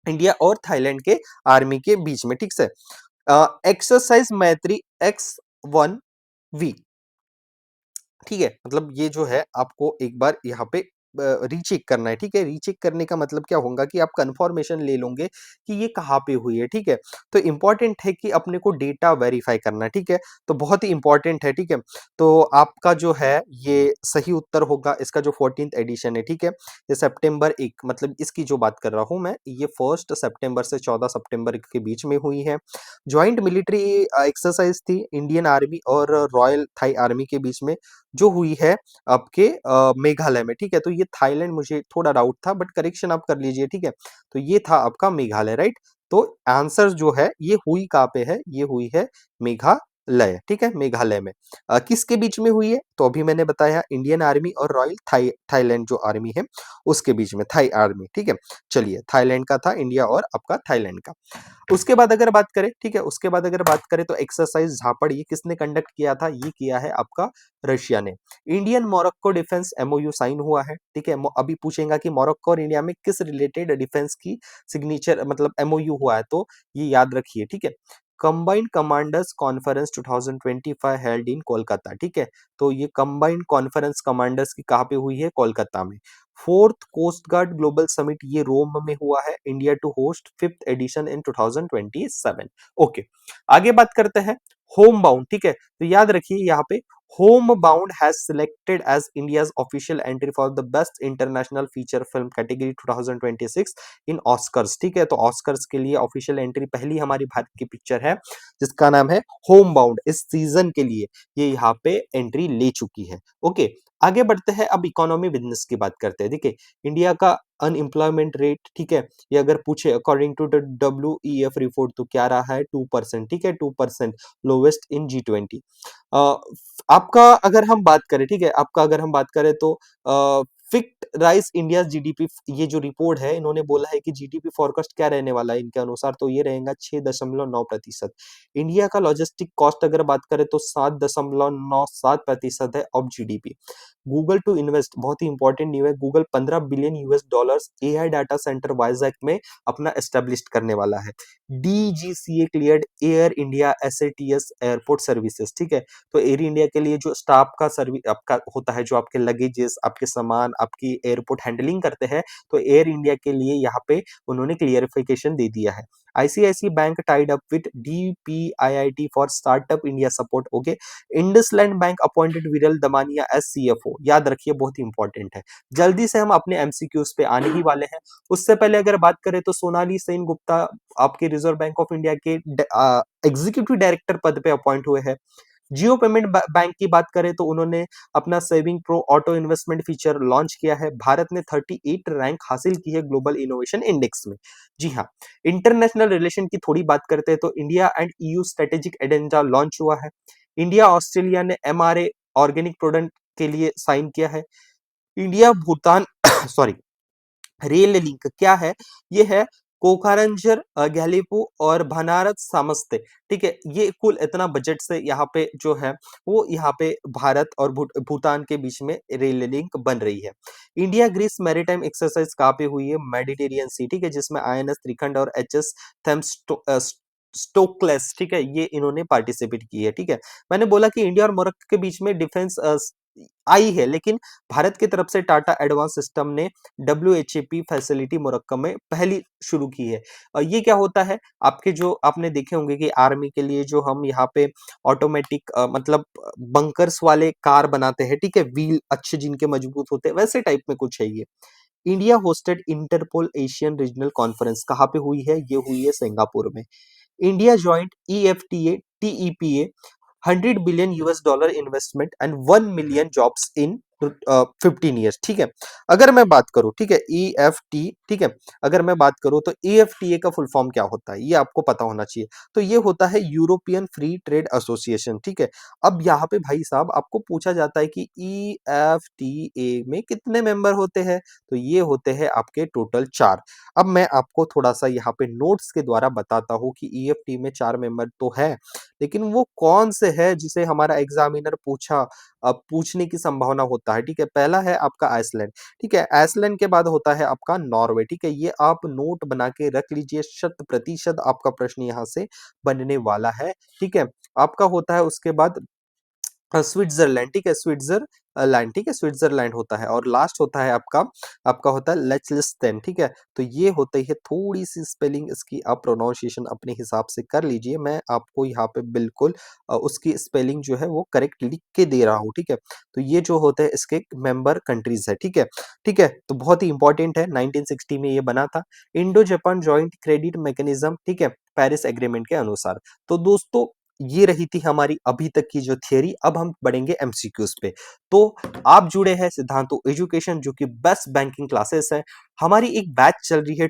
इंडिया और थाईलैंड के आर्मी के बीच में। ठीक है, एक्सरसाइज मैत्री X1V। ठीक है, मतलब ये जो है आपको एक बार यहाँ पे रीचेक करना है। ठीक है, रीचेक करने का मतलब क्या होगा कि आप कंफर्मेशन ले लोगे कि ये कहाँ पे हुई है। ठीक है, तो इंपॉर्टेंट है कि अपने को डेटा वेरीफाई करना है। ठीक है, तो बहुत ही इंपॉर्टेंट है। ठीक है, तो आपका जो है ये सही उत्तर होगा इसका जो 14th एडिशन है। ठीक है, ये सितंबर 1 मतलब इसकी जो बात कर रहा हूँ मैं, ये 1 सितंबर से 14 सितंबर के बीच में हुई है। ज्वाइंट मिलिट्री एक्सरसाइज थी इंडियन आर्मी और रॉयल थाई आर्मी के बीच में, जो हुई है आपके मेघालय में। ठीक है, तो ये थाईलैंड मुझे थोड़ा डाउट था, बट करेक्शन आप कर लीजिए। ठीक है, तो ये था आपका मेघालय, राइट। तो आंसर जो है ये हुई कहाँ पे है, ये हुई है मेघालय। ठीक है, मेघालय में। किसके बीच में हुई है, तो अभी मैंने बताया इंडियन आर्मी और रॉयल थाईलैंड जो आर्मी है उसके बीच में, थाई आर्मी। ठीक है, चलिए, थाईलैंड का था इंडिया और आपका थाईलैंड का। उसके बाद अगर बात करें, ठीक है, उसके बाद अगर बात करें तो एक्सरसाइज झापड़ ये किसने कंडक्ट किया था, ये किया है आपका रशिया ने। Indian Morocco defence MOU sign हुआ है। ठीक है, अभी पूछेगा कि मोरक्को और इंडिया में किस रिलेटेड डिफेंस की सिग्नेचर मतलब एमओयू हुआ है, तो ये याद रखिए। ठीक है, combined commanders conference 2025 held in Kolkata. ठीक है, तो ये कंबाइंड कॉन्फ्रेंस कमांडर्स की कहाँ पे हुई है, कोलकाता में। Fourth coast guard global summit ये रोम में हुआ है, India to host 5th edition in 2027। Okay, आगे बात करते हैं होम बाउंड। ठीक है, तो याद रखिए यहाँ पे home bound has selected as India's official entry for the best international feature film category 2026 in Oscars. ठीक है, तो ऑस्कर्स के लिए ऑफिशियल एंट्री पहली हमारी भारत की पिक्चर है जिसका नाम है होम बाउंड, इस सीजन के लिए ये यहाँ पे एंट्री ले चुकी है। ओके, आगे बढ़ते हैं, अब इकोनॉमी बिजनेस की बात करते हैं। देखिए, इंडिया का अनएम्प्लॉयमेंट रेट, ठीक है, ये अगर पूछे according to the WEF report तो क्या रहा है, 2%। ठीक है, 2%, लोवेस्ट इन G20। आपका अगर हम बात करें, ठीक है, आपका अगर हम बात करें तो फिक्ट राइज इंडिया जीडीपी, ये जो रिपोर्ट है इन्होंने बोला है कि जीडीपी फोरकास्ट क्या रहने वाला है इनके अनुसार, तो ये रहेगा 6.9%। इंडिया का लॉजिस्टिक कॉस्ट अगर बात करें तो 7.97% है of GDP. Google to invest, बहुत ही इंपॉर्टेंट न्यू है, Google 15 billion US dollars AI data centre Vizag में अपना एस्टेब्लिश करने वाला है। DGCA cleared Air India SATS airport services. ठीक है, तो एयर इंडिया के लिए जो स्टाफ का सर्विस आपका होता है, जो आपके लगेजेस, आपके सामान, आपकी एयरपोर्ट हैंडलिंग करते हैं, तो एयर इंडिया के लिए यहाँ पे उन्होंने क्लियरिफिकेशन दे दिया है। ICICI bank tied up with DPIIT for startup India support. Okay, IndusInd bank appointed विरल दमानिया एज CFO। याद रखिए, बहुत ही इंपॉर्टेंट है। जल्दी से हम अपने MCQs पे आने ही वाले हैं। उससे पहले अगर बात करें तो सोनाली सेन गुप्ता आपके रिजर्व बैंक ऑफ इंडिया के एग्जीक्यूटिव डायरेक्टर पद पे अपॉइंट हुए हैं। जियो पेमेंट बैंक की बात करें तो उन्होंने अपना saving pro auto investment feature launch किया है। भारत ने 38 रैंक हासिल की है ग्लोबल इनोवेशन इंडेक्स में। जी हाँ, इंटरनेशनल रिलेशन की थोड़ी बात करते हैं तो India and EU strategic agenda launch हुआ है। इंडिया ऑस्ट्रेलिया ने MRA ऑर्गेनिक प्रोडक्ट के लिए साइन किया है। India Bhutan sorry, rail link क्या है, ये है कोकारंजर, गैलीपो और बनारस सामस्ते। ठीक है, ये कुल इतना बजट से यहाँ पे जो है वो यहाँ पे भारत और भूटान के बीच में रेल लिंक बन रही है। इंडिया ग्रीस मैरीटाइम एक्सरसाइज कहाँ पे हुई है, मेडिटेरियन सी। ठीक है, जिसमें INS त्रिखंड और HS स्टोकलेस, ठीक है, ये इन्होंने पार्टिसिपेट की है। ठीक है, मैंने बोला कि इंडिया और मोरक्को के बीच में डिफेंस आई है, लेकिन भारत की तरफ से टाटा एडवांस सिस्टम ने WHAP फैसिलिटी मोरक्को में पहली शुरू की है। ये क्या होता है, आपके जो आपने देखे होंगे कि आर्मी के लिए जो हम यहाँ पे ऑटोमेटिक मतलब बंकर्स वाले कार बनाते हैं, ठीक है, व्हील अच्छे जिनके मजबूत होते हैं, वैसे टाइप में कुछ है ये। India hosted Interpol Asian regional conference कहाँ पे हुई है, ये हुई है सिंगापुर में। India joint EFTA TEPA 100 billion US dollar investment and 1 million jobs in 15 years. ठीक है, अगर मैं बात करूं, ठीक है, EFT, ठीक है, अगर मैं बात करूं तो EFTA का फुल फॉर्म क्या होता है, ये आपको पता होना चाहिए। तो ये होता है यूरोपियन फ्री ट्रेड एसोसिएशन। ठीक है, अब यहाँ पे भाई साहब आपको पूछा जाता है कि EFTA में कितने मेंबर होते हैं, तो ये होते हैं आपके टोटल 4। अब मैं आपको थोड़ा सा यहाँ पे नोट्स के द्वारा बताता हूँ कि EFT में 4 मेंबर तो है, लेकिन वो कौन से है जिसे हमारा एग्जामिनर पूछा पूछने की संभावना होता है, ठीक है। पहला है आपका आइसलैंड, ठीक है। आइसलैंड के बाद होता है आपका नॉर्वे, ठीक है। ये आप नोट बना के रख लीजिए, 100% आपका प्रश्न यहाँ से बनने वाला है, ठीक है। आपका होता है उसके बाद स्विट्जरलैंड, ठीक है। स्विट्जरलैंड, ठीक है, स्विट्जरलैंड होता है। और लास्ट होता है आपका आपका होता है लिechtenstein, ठीक है। तो ये होते ही थोड़ी सी स्पेलिंग इसकी आप प्रोनाउंसिएशन अपने हिसाब से कर लीजिए, मैं आपको यहाँ पे बिल्कुल उसकी स्पेलिंग जो है वो करेक्ट लिख के दे रहा हूँ, ठीक है। तो ये जो होते हैं इसके मेंबर कंट्रीज है, ठीक है। ठीक है, तो बहुत ही इंपॉर्टेंट है, 1960 में ये बना था, Indo Japan joint credit mechanism, ठीक है, पेरिस एग्रीमेंट के अनुसार। तो दोस्तों ये रही थी हमारी अभी तक की जो थियरी। अब हम बढ़ेंगे एमसीक्यूज पे। तो आप जुड़े हैं सिद्धांतो एजुकेशन, जो कि बेस्ट बैंकिंग क्लासेस है। हमारी एक बैच चल रही है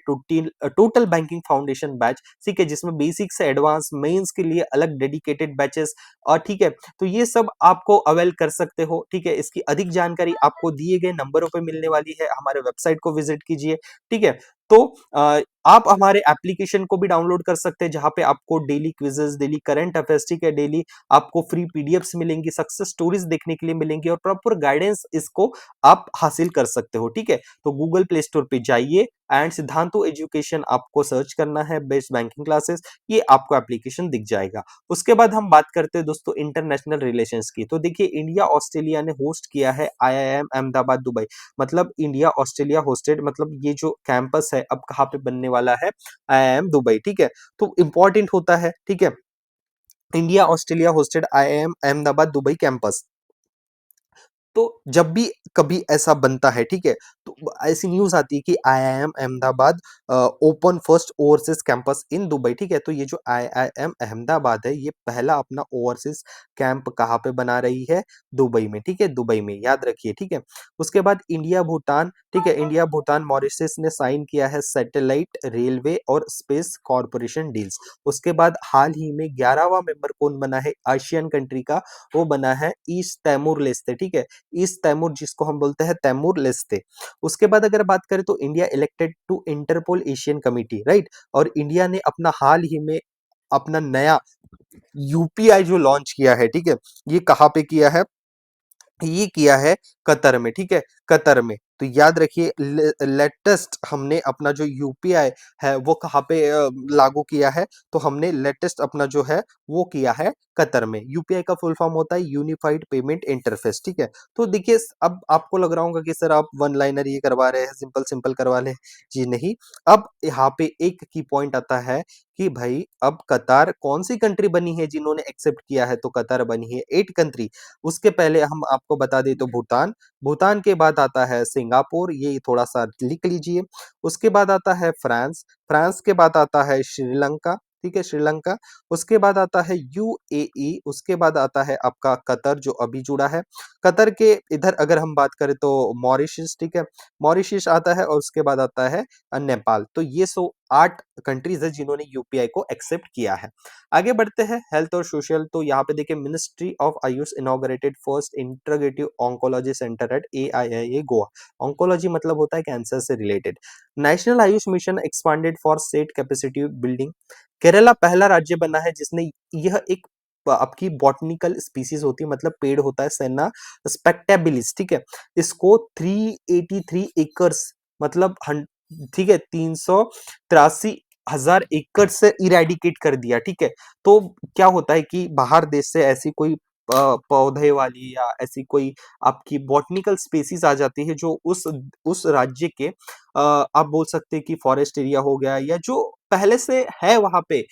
टोटल बैंकिंग फाउंडेशन बैच, ठीक है, जिसमें बेसिक से एडवांस मेंस के लिए अलग डेडिकेटेड बैचेस, और ठीक है, तो ये सब आपको अवेल कर सकते हो, ठीक है। इसकी अधिक जानकारी आपको दिए गए नंबरों पे मिलने वाली है, हमारे वेबसाइट को विजिट कीजिए, ठीक है। तो आप हमारे एप्लीकेशन को भी डाउनलोड कर सकते हैं, जहां पे आपको daily quizzes, daily current affairs, ठीक है, डेली आपको फ्री पीडीएफ्स मिलेंगी, सक्सेस स्टोरीज देखने के लिए मिलेंगी, और प्रॉपर गाइडेंस इसको आप हासिल कर सकते हो, ठीक है। तो गूगल प्ले स्टोर पे जाइए एंड सिद्धांतो एजुकेशन आपको सर्च करना है, बेस्ट बैंकिंग क्लासेस, ये आपको एप्लीकेशन दिख जाएगा। उसके बाद हम बात करते हैं दोस्तों इंटरनेशनल रिलेशंस की। तो देखिए, इंडिया ऑस्ट्रेलिया ने होस्ट किया है आईआईएम अहमदाबाद दुबई, मतलब इंडिया ऑस्ट्रेलिया होस्टेड, मतलब ये जो कैंपस है अब कहाँ पे बनने वाला है, आईआईएम दुबई, ठीक है। तो इंपॉर्टेंट होता है, ठीक है, India Australia hosted IIM Ahmedabad Dubai campus. तो जब भी कभी ऐसा बनता है, ठीक है, तो ऐसी न्यूज आती है कि IIM Ahmedabad open first overseas campus in Dubai, ठीक है। तो ये जो आईआईएम अहमदाबाद है, ये पहला अपना ओवरसीज कैंप कहाँ पे बना रही है, दुबई में, ठीक है, दुबई में, याद रखिए, ठीक है। उसके बाद इंडिया भूटान, ठीक है, इंडिया भूटान मॉरिशस ने साइन किया है सैटेलाइट रेलवे और स्पेस कॉरपोरेशन डील्स। उसके बाद हाल ही में 11वां मेंबर कौन बना है एशियन कंट्री का, वो बना है ईस्ट तैमूर लेस्ते, ठीक है, ईस्ट तैमूर, जिसको हम बोलते हैं तैमूर लेस्ते। उसके बाद अगर बात करें तो India elected to Interpol Asian committee, right. और इंडिया ने अपना हाल ही में अपना नया यूपीआई जो लॉन्च किया है, ठीक है, ये कहाँ पे किया है, ये किया है कतर में, ठीक है, कतर में। तो याद रखिए, लेटेस्ट हमने अपना जो यूपीआई है वो कहाँ पे लागू किया है, तो हमने लेटेस्ट अपना जो है वो किया है कतर में। यूपीआई का फुल फॉर्म होता है यूनिफाइड पेमेंट इंटरफेस, ठीक है। तो देखिए, अब आपको लग रहा होगा कि सर आप वन लाइनर ये करवा रहे हैं, सिंपल सिंपल करवा ले, जी नहीं। अब यहाँ पे एक की पॉइंट आता है कि भाई अब कतार कौन सी कंट्री बनी है जिन्होंने एक्सेप्ट किया है, तो कतार बनी है 8 कंट्री। उसके पहले हम आपको बता दें तो भूटान, भूटान के बाद आता है सिंगापुर, ये थोड़ा सा लिख लीजिए। उसके बाद आता है फ्रांस, फ्रांस के बाद आता है श्रीलंका, ठीक है, श्रीलंका। उसके बाद आता है यूएई, उसके बाद आता है आपका कतर जो अभी जुड़ा है। कतर के इधर अगर हम बात करें तो मॉरिशस, ठीक है, मॉरिशस आता है। और उसके बाद आता है नेपाल। तो ये 8 कंट्रीज है जिन्होंने यूपीआई को एक्सेप्ट किया है। आगे बढ़ते हैं हेल्थ और सोशल। तो यहाँ पे देखिए, ministry of AYUSH inaugurated first integrative oncology centre at AIIA Goa. Oncology मतलब होता है कैंसर से related. National AYUSH mission expanded for state capacity building. Kerala पहला राज्य बना है जिसने यह एक आपकी बॉटनिकल स्पीसीज होती है, मतलब पेड़ होता है सेना स्पेक्टेबिलिस, ठीक है, इसको 383 एकर्स, मतलब ठीक है, 383,000 एकड़ से इरेडिकेट कर दिया, ठीक है। तो क्या होता है कि बाहर देश से ऐसी कोई पौधे वाली या ऐसी कोई आपकी बॉटनिकल स्पेसीज आ जाती है जो उस राज्य के आप बोल सकते हैं कि फॉरेस्ट एरिया हो गया, या जो पहले से है वहां पे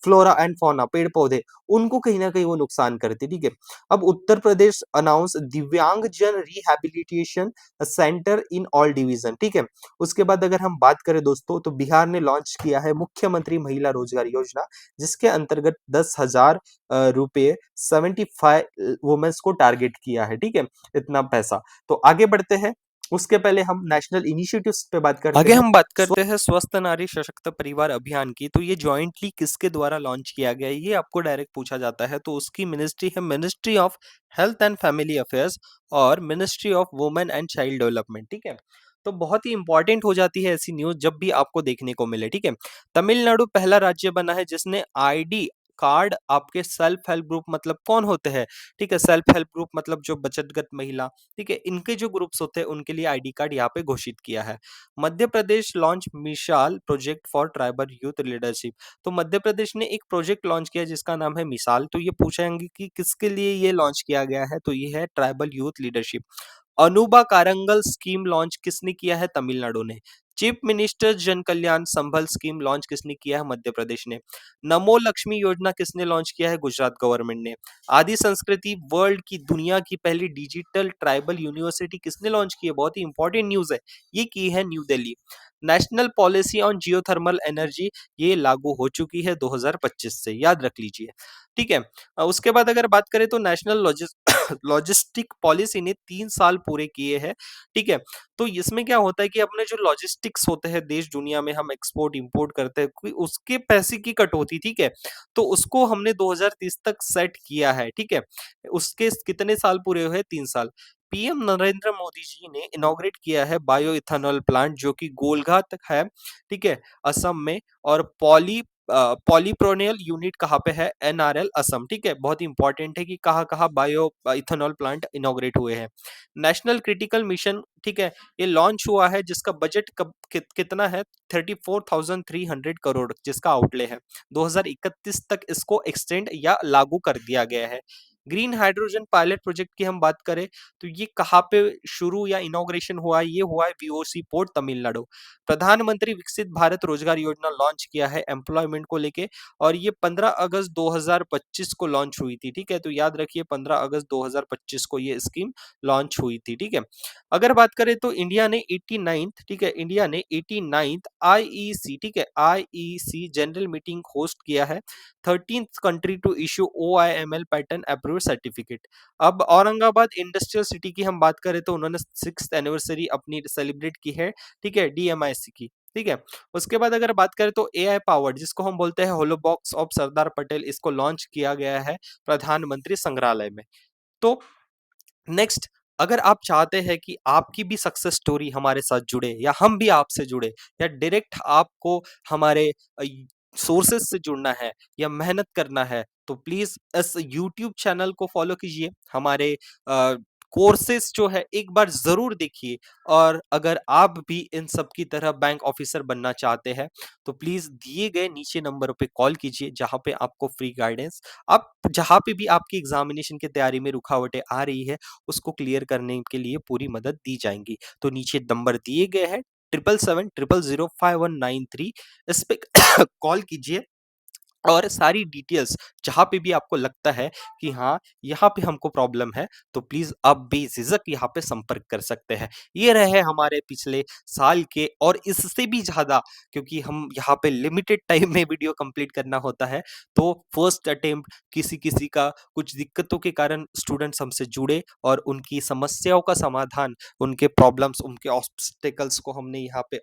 फ्लोरा एंड फौना, पेड़ पौधे, उनको कहीं ना कहीं वो नुकसान करते, ठीक है। अब उत्तर प्रदेश अनाउंस दिव्यांग जन rehabilitation centre in all division, ठीक है। उसके बाद अगर हम बात करें दोस्तों, तो बिहार ने लॉन्च किया है मुख्यमंत्री महिला रोजगार योजना, जिसके अंतर्गत 10,000 रुपए 75 वुमेन्स को टारगेट किया है, ठीक है, इतना पैसा। तो आगे बढ़ते हैं, उसके पहले हम नेशनल इनिशिएटिव्स पे बात करते आगे हैं। हम बात करते हैं स्वस्थ नारी सशक्त परिवार अभियान की। तो ये जॉइंटली किसके द्वारा लॉन्च किया गया है, ये आपको डायरेक्ट पूछा जाता है। तो उसकी मिनिस्ट्री है ministry of health and family affairs और ministry of women and child development, ठीक है। तो बहुत ही इंपॉर्टेंट हो जाती है ऐसी न्यूज जब भी आपको देखने को मिले, ठीक है। तमिलनाडु पहला राज्य बना है जिसने आईडी कार्ड आपके सेल्फ हेल्प ग्रुप मतलब कौन होते हैं, ठीक है, सेल्फ हेल्प ग्रुप मतलब जो बचतगत महिला, ठीक है, इनके जो ग्रुप्स होते हैं उनके लिए आईडी कार्ड यहाँ पे घोषित किया है। मध्य प्रदेश लॉन्च मिसाल project for tribal youth leadership. तो मध्य प्रदेश ने एक प्रोजेक्ट लॉन्च किया जिसका नाम है मिसाल। तो ये पूछेंगे कि किसके लिए ये लॉन्च किया गया है, तो ये है ट्राइबल यूथ लीडरशिप। अनुबा कारंगल स्कीम लॉन्च किसने किया है, तमिलनाडु ने। चीफ मिनिस्टर जन कल्याण संबल स्कीम लॉन्च किसने किया है, मध्य प्रदेश ने। नमो लक्ष्मी योजना किसने लॉन्च किया है, गुजरात गवर्नमेंट ने। आदि संस्कृति वर्ल्ड की दुनिया की पहली डिजिटल ट्राइबल यूनिवर्सिटी किसने लॉन्च की है, बहुत ही इंपॉर्टेंट न्यूज है, ये की है new Delhi. National policy on geothermal energy ये लागू हो चुकी है 2025 से, याद रख लीजिए, ठीक है। उसके बाद अगर बात करें तो नेशनल लॉजिस्टिक पॉलिसी ने 3 साल पूरे किए हैं, ठीक है। तो इसमें क्या होता है कि अपने जो लॉजिस्टिक्स होते हैं देश दुनिया में हम एक्सपोर्ट इंपोर्ट करते हैं, उसके पैसे की कटौती, ठीक है, तो उसको हमने 2030 तक सेट किया है, ठीक है। उसके कितने साल पूरे हुए, 3 साल। पीएम नरेंद्र मोदी जी ने इनॉग्रेट किया है बायो इथेनॉल प्लांट जो कि गोलघाट है, ठीक है, असम में। और पॉलीप्रोनियल यूनिट कहाँ पे है, एनआरएल असम, ठीक है। बहुत इंपॉर्टेंट है कि कहाँ कहाँ बायो इथेनॉल प्लांट इनॉग्रेट हुए हैं। नेशनल क्रिटिकल मिशन, ठीक है, ये लॉन्च हुआ है जिसका बजट कितना है, 34,300 करोड़ जिसका आउटले है। 2031 तक इसको एक्सटेंड या लागू कर दिया गया है। ग्रीन हाइड्रोजन पायलट प्रोजेक्ट की हम बात करें तो ये कहाँ पे शुरू या इनॉग्रेशन हुआ है, ये हुआ है वीओसी पोर्ट तमिलनाडु। प्रधानमंत्री विकसित भारत रोजगार योजना लॉन्च किया है एम्प्लॉयमेंट को लेके, और ये 15 अगस्त 2025 को लॉन्च हुई थी, ठीक है। तो याद रखिए 15 अगस्त 2025 को ये स्कीम लॉन्च हुई थी, ठीक है। अगर बात करें तो इंडिया ने 89th, ठीक है, इंडिया ने 89th आईईसी, ठीक है, आईईसी जनरल मीटिंग होस्ट किया है। 13th country to issue OIML pattern approve certificate. अब औरंगाबाद इंडस्ट्रियल सिटी की हम बात करें तो उन्होंने 6th एनिवर्सरी अपनी सेलिब्रेट की है, ठीक है, डीएमआईसी की, ठीक है। उसके बाद अगर बात करें तो एआई पावर्ड जिसको हम बोलते हैं होलोबॉक्स ऑफ सरदार पटेल, इसको लॉन्च किया गया है प्रधानमंत्री संग्रहालय में। तो नेक्स्ट, अगर आप चाहते हैं कि आपकी भी सक्सेस स्टोरी हमारे साथ जुड़े या हम भी आपसे जुड़े, या डायरेक्ट आपको हमारे सोर्सेस से जुड़ना है या मेहनत करना है, तो प्लीज इस यूट्यूब चैनल को फॉलो कीजिए, हमारे कोर्सेस जो है एक बार जरूर देखिए। और अगर आप भी इन सब की तरह बैंक ऑफिसर बनना चाहते हैं तो प्लीज दिए गए नीचे नंबरों पे कॉल कीजिए, जहां पे आपको फ्री गाइडेंस, आप जहां पे भी आपकी एग्जामिनेशन की तैयारी में रुकावटें आ रही है उसको क्लियर करने के लिए पूरी मदद दी जाएंगी। तो नीचे नंबर दिए गए हैं, 77700519 इस पे कॉल कीजिए, और सारी डिटेल्स जहाँ पे भी आपको लगता है कि हाँ यहाँ पे हमको प्रॉब्लम है, तो प्लीज आप बेझिझक यहाँ पे संपर्क कर सकते हैं। ये रहे हमारे पिछले साल के और इससे भी ज्यादा, क्योंकि हम यहाँ पे लिमिटेड टाइम में वीडियो कंप्लीट करना होता है। तो फर्स्ट अटेम्प्ट किसी किसी का कुछ दिक्कतों के कारण स्टूडेंट्स हमसे जुड़े और उनकी समस्याओं का समाधान, उनके प्रॉब्लम्स, उनके ऑब्स्टेकल्स को हमने यहाँ पे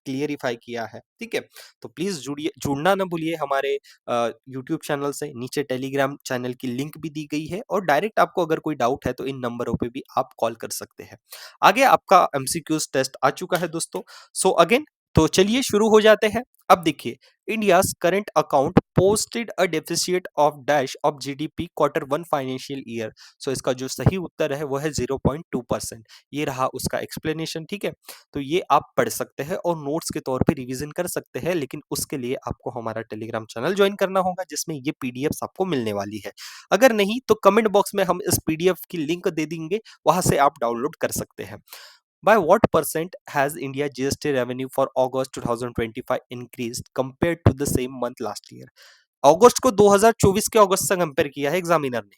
क्लियरिफाई किया है, ठीक है। तो प्लीज जुड़िए, जुड़ना ना भूलिए हमारे यूट्यूब चैनल से। नीचे टेलीग्राम चैनल की लिंक भी दी गई है, और डायरेक्ट आपको अगर कोई डाउट है तो इन नंबरों पे भी आप कॉल कर सकते हैं। आगे आपका एमसीक्यूज टेस्ट आ चुका है दोस्तों। सो अगेन, तो चलिए शुरू हो जाते हैं। अब देखिए, India's current account posted a deficit of dash of GDP quarter 1 financial year. So इसका जो सही उत्तर है वो है 0.2%। ये रहा उसका एक्सप्लेनेशन, ठीक है। तो ये आप पढ़ सकते हैं और नोट्स के तौर पे रिवीजन कर सकते हैं, लेकिन उसके लिए आपको हमारा टेलीग्राम चैनल ज्वाइन करना होगा जिसमें ये पीडीएफ आपको मिलने वाली है। अगर नहीं तो कमेंट बॉक्स में हम इस पीडीएफ की लिंक दे देंगे, वहां से आप डाउनलोड कर सकते हैं। By what percent has India GST revenue for August 2025 increased compared to the same month last year? अगस्त को 2024 के अगस्त से कंपेयर किया है एग्जामिनर ने।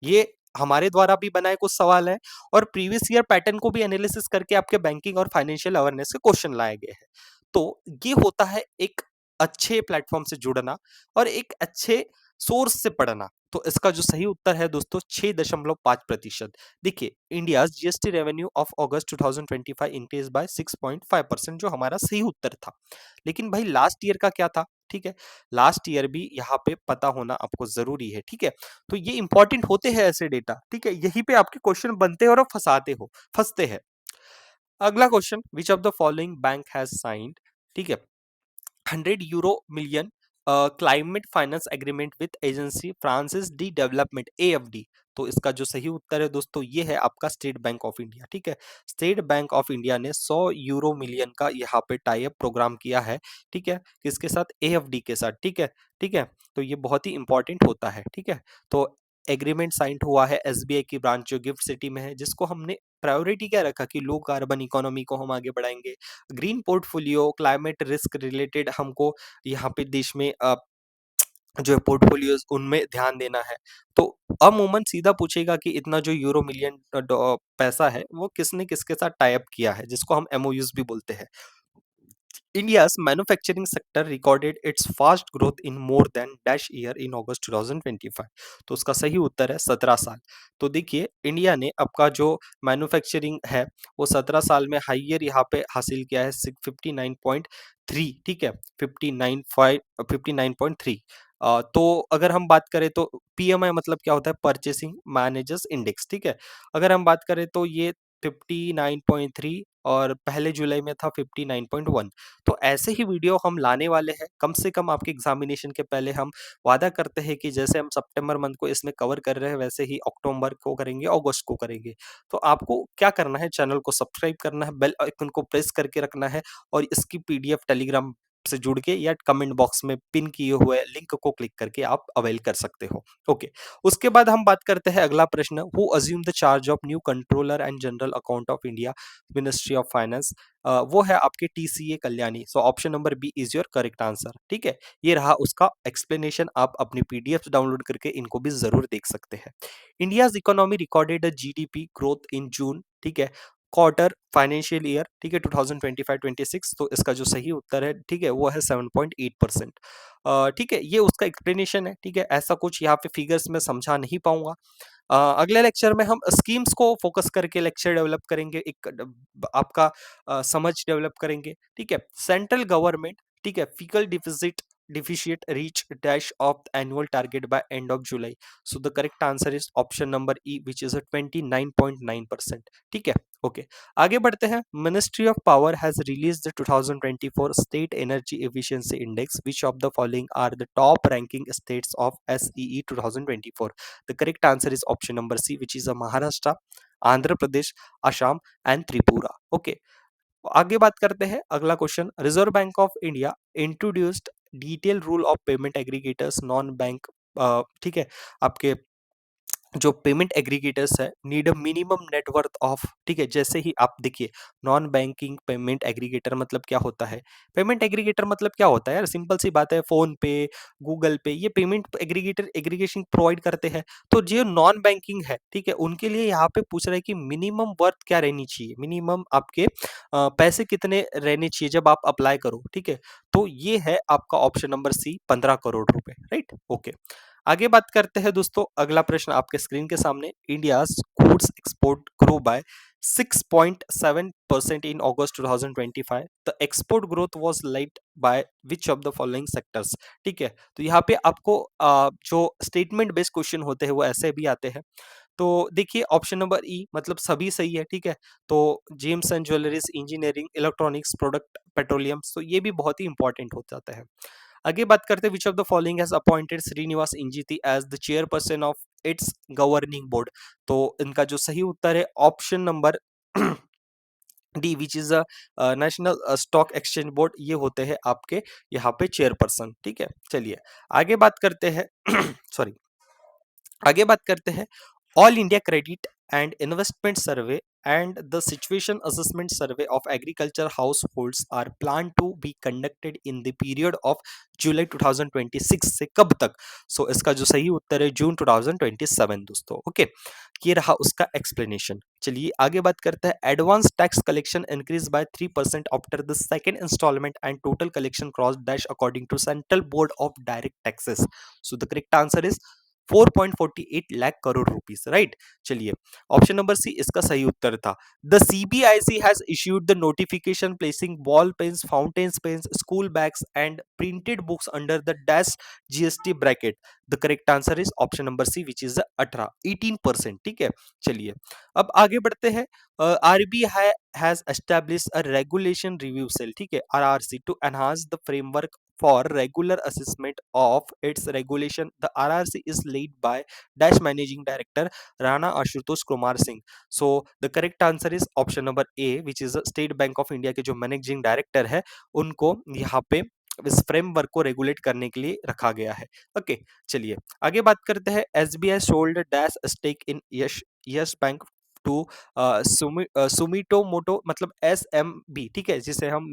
ये हमारे द्वारा भी बनाए कुछ सवाल है, और प्रीवियस ईयर पैटर्न को भी एनालिसिस करके आपके बैंकिंग और फाइनेंशियल अवेयरनेस के क्वेश्चन लाए गए हैं। तो ये होता है एक अच्छे प्लेटफॉर्म से जुड़ना और एक अच्छे सोर्स से पढ़ना। तो इसका जो सही उत्तर है दोस्तों 6.5%। देखिए, India GST revenue of August 2025 increase by 6.5%, जो हमारा सही उत्तर था। लेकिन भाई लास्ट ईयर का क्या था, ठीक है, लास्ट ईयर भी यहाँ पे पता होना आपको जरूरी है, ठीक है। तो ये इंपॉर्टेंट होते हैं ऐसे डेटा, ठीक है, यहीं पे आपके क्वेश्चन बनते हैं और आप फंसते हैं। अगला question, which of the following bank has signed, ठीक है, 100 euro million climate finance agreement with agency Francis de development, AFD। तो इसका जो सही उत्तर है दोस्तों ये है आपका स्टेट बैंक ऑफ इंडिया। ठीक है, स्टेट बैंक ऑफ इंडिया ने 100 यूरो मिलियन का यहाँ पे टाई अप प्रोग्राम किया है। ठीक है, किसके साथ? AFD के साथ। ठीक है, ठीक है, तो ये बहुत ही इंपॉर्टेंट होता है। ठीक है, तो एग्रीमेंट साइन हुआ है SBI की ब्रांच जो गिफ्ट सिटी में है, जिसको हमने प्रायोरिटी क्या रखा कि लो कार्बन इकोनॉमी को हम आगे बढ़ाएंगे, green portfolio, climate risk related हमको यहाँ पे देश में जो पोर्टफोलियोज उनमें ध्यान देना है। तो अमूमन सीधा पूछेगा कि इतना जो यूरो मिलियन पैसा है वो किसने किसके साथ टाई अप किया है, जिसको हम MOUs भी बोलते हैं। India's manufacturing sector recorded its fast growth in more than dash year in August 2025। तो उसका सही उत्तर है 17 साल। तो देखिए इंडिया ने आपका जो मैन्युफैक्चरिंग है वो 17 साल में हाइयर यहाँ पे हासिल किया है 59.3। ठीक है, 59.3। तो अगर हम बात करें तो PMI मतलब क्या होता है? Purchasing managers index. ठीक है, अगर हम बात करें तो ये 59.3 और पहले जुलाई में था 59.1। तो ऐसे ही वीडियो हम लाने वाले हैं, कम से कम आपके एग्जामिनेशन के पहले हम वादा करते हैं कि जैसे हम सितंबर मंथ को इसमें कवर कर रहे हैं वैसे ही अक्टूबर को करेंगे, अगस्त को करेंगे। तो आपको क्या करना है, चैनल को सब्सक्राइब करना है, बेल आइकन को प्रेस करके रखना है और इसकी PDF टेलीग्राम से जुड़ के या कमेंट बॉक्स में पिन किए हुए लिंक को क्लिक करके आप अवेल कर सकते हो। ओके, उसके बाद हम बात करते हैं अगला प्रश्न, who assume the charge of new controller and general account of India, ministry of finance? वो है आपके TCA Kalyani. So option number B is your correct answer. ठीक है, ये रहा उसका एक्सप्लेनेशन। आप अपनी PDF डाउनलोड करके इनको भी जरूर देख सकते हैं। India's economy recorded a GDP growth in June. ठीक है, क्वार्टर फाइनेंशियल ईयर। ठीक है, 2025-26। तो इसका जो सही उत्तर है, ठीक है, वो है 7.8%। ठीक है, ये उसका एक्सप्लेनेशन है। ठीक है, ऐसा कुछ यहाँ पे फिगर्स में समझा नहीं पाऊंगा। अगले लेक्चर में हम स्कीम्स को फोकस करके लेक्चर डेवलप करेंगे, एक आपका समझ डेवलप करेंगे। ठीक है, सेंट्रल गवर्नमेंट, ठीक है, fiscal deficit reach dash of annual target by end of July. So the correct answer is option number E which is 29.9%। ठीक है, ओके, आगे बढ़ते हैं। Ministry of power has release the 2024 state energy efficiency index, which of the following are the top ranking states of SEE 2024? The correct answer is option number C, which is a Maharashtra, Andhra Pradesh, Assam and Tripura. Okay, आगे बात करते हैं। अगला question, reserve bank of India introduced detail rule of payment aggregators non bank. ठीक है, आपके जो payment aggregators है need a minimum net worth of. ठीक है, जैसे ही आप देखिए नॉन बैंकिंग पेमेंट एग्रीगेटर मतलब क्या होता है? पेमेंट एग्रीगेटर मतलब क्या होता है यार? सिंपल सी बात है, फोन पे, गूगल पे, ये पेमेंट एग्रीगेटर एग्रीगेशन प्रोवाइड करते हैं। तो जो नॉन बैंकिंग है, ठीक है, उनके लिए यहाँ पे पूछ रहा है कि मिनिमम वर्थ क्या रहनी चाहिए, मिनिमम आपके पैसे कितने रहने चाहिए जब आप अप्लाई करो। ठीक है, तो ये है आपका ऑप्शन नंबर सी, 15 करोड़ रुपए। राइट, ओके, आगे बात करते हैं दोस्तों। अगला प्रश्न आपके स्क्रीन के सामने, India's goods export grow by 6.7% in August 2025। The export growth was led by which of the following sectors? ठीक है, तो यहाँ पे आपको जो स्टेटमेंट बेस्ड क्वेश्चन होते हैं वो ऐसे भी आते हैं। तो देखिए ऑप्शन नंबर ई मतलब सभी सही है। ठीक है, तो James and jewelleries, engineering, electronics, product, petroleum, तो ये भी बहुत ही इंपॉर्टेंट हो जाता है। आगे बात करते हैं, which of the following has appointed Srinivas Injeti as the chairperson of its governing board? तो इनका जो सही उत्तर है option number D which is a national stock exchange board. ये होते हैं आपके यहाँ पे चेयरपर्सन। ठीक है, चलिए आगे बात करते हैं सॉरी, आगे बात करते हैं। All India credit and investment survey and the situation assessment survey of agriculture households are plan to be conducted in the period of July 2026 से कब तक? सो इसका जो सही उत्तर है जून 2027 दोस्तों। ओके, ये रहा उसका एक्सप्लेनेशन। चलिए आगे बात करते हैं। Advance tax collection increase by 3% after the second instalment and total collection cross dash according to central board of direct taxes. So the correct answer is 4.48 lakh crore rupees. Right, चलिए ऑप्शन नंबर सी इसका सही उत्तर था। The CBIC has issued the notification placing ball pens, fountain pens, school bags and printed books under the dash GST bracket. The correct answer is option number C which is 18%। ठीक है, चलिए अब आगे बढ़ते हैं। RBI has establish a regulation review cell, ठीक है, RRC, to enhance the framework for regular assessment of its regulation. The RRC is led by dash managing director Rana Ashutosh Kumar Singh. So the correct answer is option number A, which is State Bank of India के जो managing director है उनको यहाँ पे इस framework को regulate करने के लिए रखा गया है। ओके, चलिए आगे बात करते हैं। SBI sold dash stake in yes yes bank to Sumitomo, मतलब एसएमबी, ठीक है, जिसे हम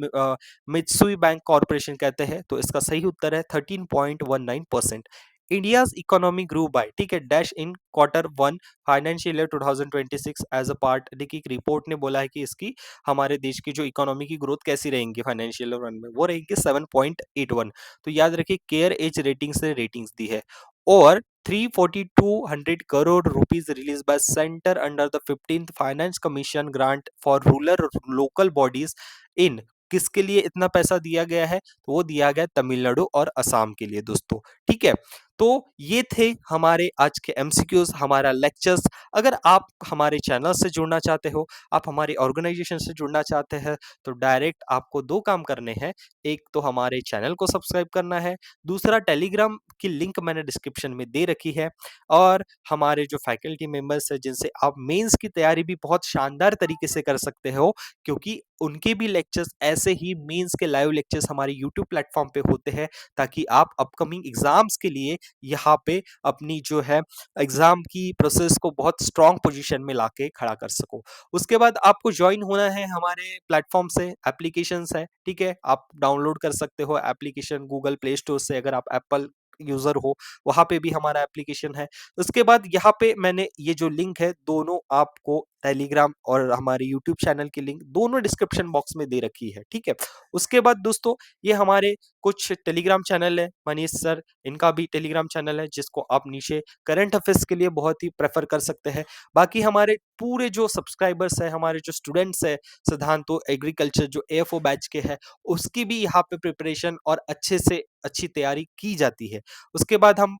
मित्सुई बैंक कॉर्पोरेशन कहते हैं। तो इसका सही उत्तर है 13.19%। इंडियाज इकोनॉमी ग्रू बाय, ठीक है, dash in Q1 financial year 2026 as a part. देखिए एक रिपोर्ट ने बोला है कि इसकी हमारे देश की जो इकोनॉमी की ग्रोथ कैसी रहेंगी फाइनेंशियल ईयर 1 में, वो रहेंगे 7.81। तो याद रखिए केयर एज रेटिंग से रेटिंग्स दी है। और 34200 crore rupees release by centre under the 15th finance commission grant for rural local bodies in, किसके लिए इतना पैसा दिया गया है, तो वो दिया गया तमिलनाडु और असम के लिए दोस्तों। ठीक है, तो ये थे हमारे आज के एमसीक्यूज, हमारा लेक्चर्स। अगर आप हमारे चैनल से जुड़ना चाहते हो, आप हमारे ऑर्गेनाइजेशन से जुड़ना चाहते हैं, तो डायरेक्ट आपको दो काम करने हैं। एक तो हमारे चैनल को सब्सक्राइब करना है, दूसरा टेलीग्राम की लिंक मैंने डिस्क्रिप्शन में दे रखी है। और हमारे जो फैकल्टी मेंबर्स हैं जिनसे आप मेंस की तैयारी भी बहुत शानदार तरीके से कर सकते हो, क्योंकि उनके भी लेक्चर्स ऐसे ही मेंस के लाइव लेक्चर्स हमारे यूट्यूब प्लेटफॉर्म पे होते हैं, ताकि आप अपकमिंग एग्जाम्स के लिए यहाँ पे अपनी जो है एग्जाम की प्रोसेस को बहुत स्ट्रांग पोजीशन में लाके खड़ा कर सको। उसके बाद आपको ज्वाइन होना है हमारे प्लेटफॉर्म से, एप्लीकेशंस है, ठीक है, आप डाउनलोड कर सकते हो एप्लीकेशन गूगल प्ले स्टोर से, अगर आप एप्पल यूजर हो वहां पे भी हमारा एप्लीकेशन है। उसके बाद यहाँ पे मैंने ये जो लिंक है दोनों आपको टेलीग्राम और हमारे यूट्यूब चैनल की लिंक दोनों डिस्क्रिप्शन बॉक्स में दे रखी है। ठीक है, उसके बाद दोस्तों ये हमारे कुछ टेलीग्राम चैनल है, मनीष सर इनका भी टेलीग्राम चैनल है जिसको आप नीचे करंट अफेयर्स के लिए बहुत ही प्रेफर कर सकते हैं। बाकी हमारे पूरे जो सब्सक्राइबर्स है, हमारे जो स्टूडेंट्स है सिद्धांतो एग्रीकल्चर जो एएफओ बैच के है, उसकी भी यहाँ पे प्रिपरेशन और अच्छे से अच्छी तैयारी की जाती है। उसके बाद हम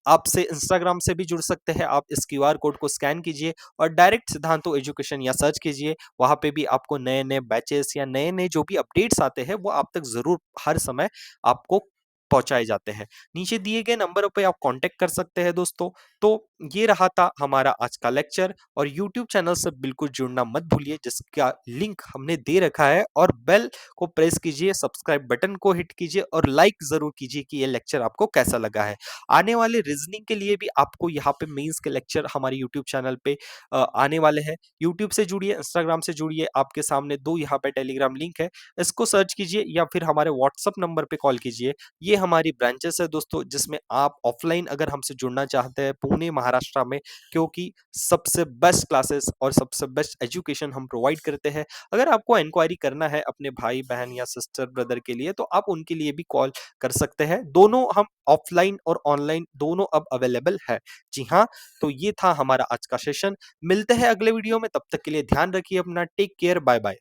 आपसे इंस्टाग्राम से भी जुड़ सकते हैं। आप इस क्यूआर कोड को स्कैन कीजिए और डायरेक्ट सिद्धांतो एजुकेशन या सर्च कीजिए, वहां पे भी आपको नए नए बैचेस या नए नए जो भी अपडेट्स आते हैं वो आप तक जरूर हर समय आपको पहुंचाए जाते हैं। नीचे दिए गए नंबर पे आप कांटेक्ट कर सकते हैं दोस्तों। तो ये रहा था हमारा आज का लेक्चर, और यूट्यूब चैनल से बिल्कुल जुड़ना मत भूलिए जिसका लिंक हमने दे रखा है, और बेल को प्रेस कीजिए, सब्सक्राइब बटन को हिट कीजिए और लाइक जरूर कीजिए कि ये लेक्चर आपको कैसा लगा है। आने वाले रीजनिंग के लिए भी आपको यहाँ पे मेंस के लेक्चर हमारे यूट्यूब चैनल पे आने वाले हैं। यूट्यूब से जुड़िए, इंस्टाग्राम से जुड़िए, आपके सामने दो यहाँ पे टेलीग्राम लिंक है, इसको सर्च कीजिए या फिर हमारे व्हाट्सअप नंबर पे कॉल कीजिए। ये हमारी ब्रांचेस है दोस्तों, जिसमें आप ऑफलाइन अगर हमसे जुड़ना चाहते हैं पुणे महाराष्ट्र में, क्योंकि सबसे बेस्ट क्लासेस और सबसे बेस्ट एजुकेशन हम प्रोवाइड करते हैं। अगर आपको इंक्वायरी करना है अपने भाई बहन या सिस्टर ब्रदर के लिए, तो आप उनके लिए भी कॉल कर सकते हैं। दोनों हम ऑफलाइन और ऑनलाइन दोनों अब अवेलेबल है। जी हाँ, तो ये था हमारा आज का सेशन। मिलते हैं अगले वीडियो में, तब तक के लिए ध्यान रखिए अपना। Take care, bye bye.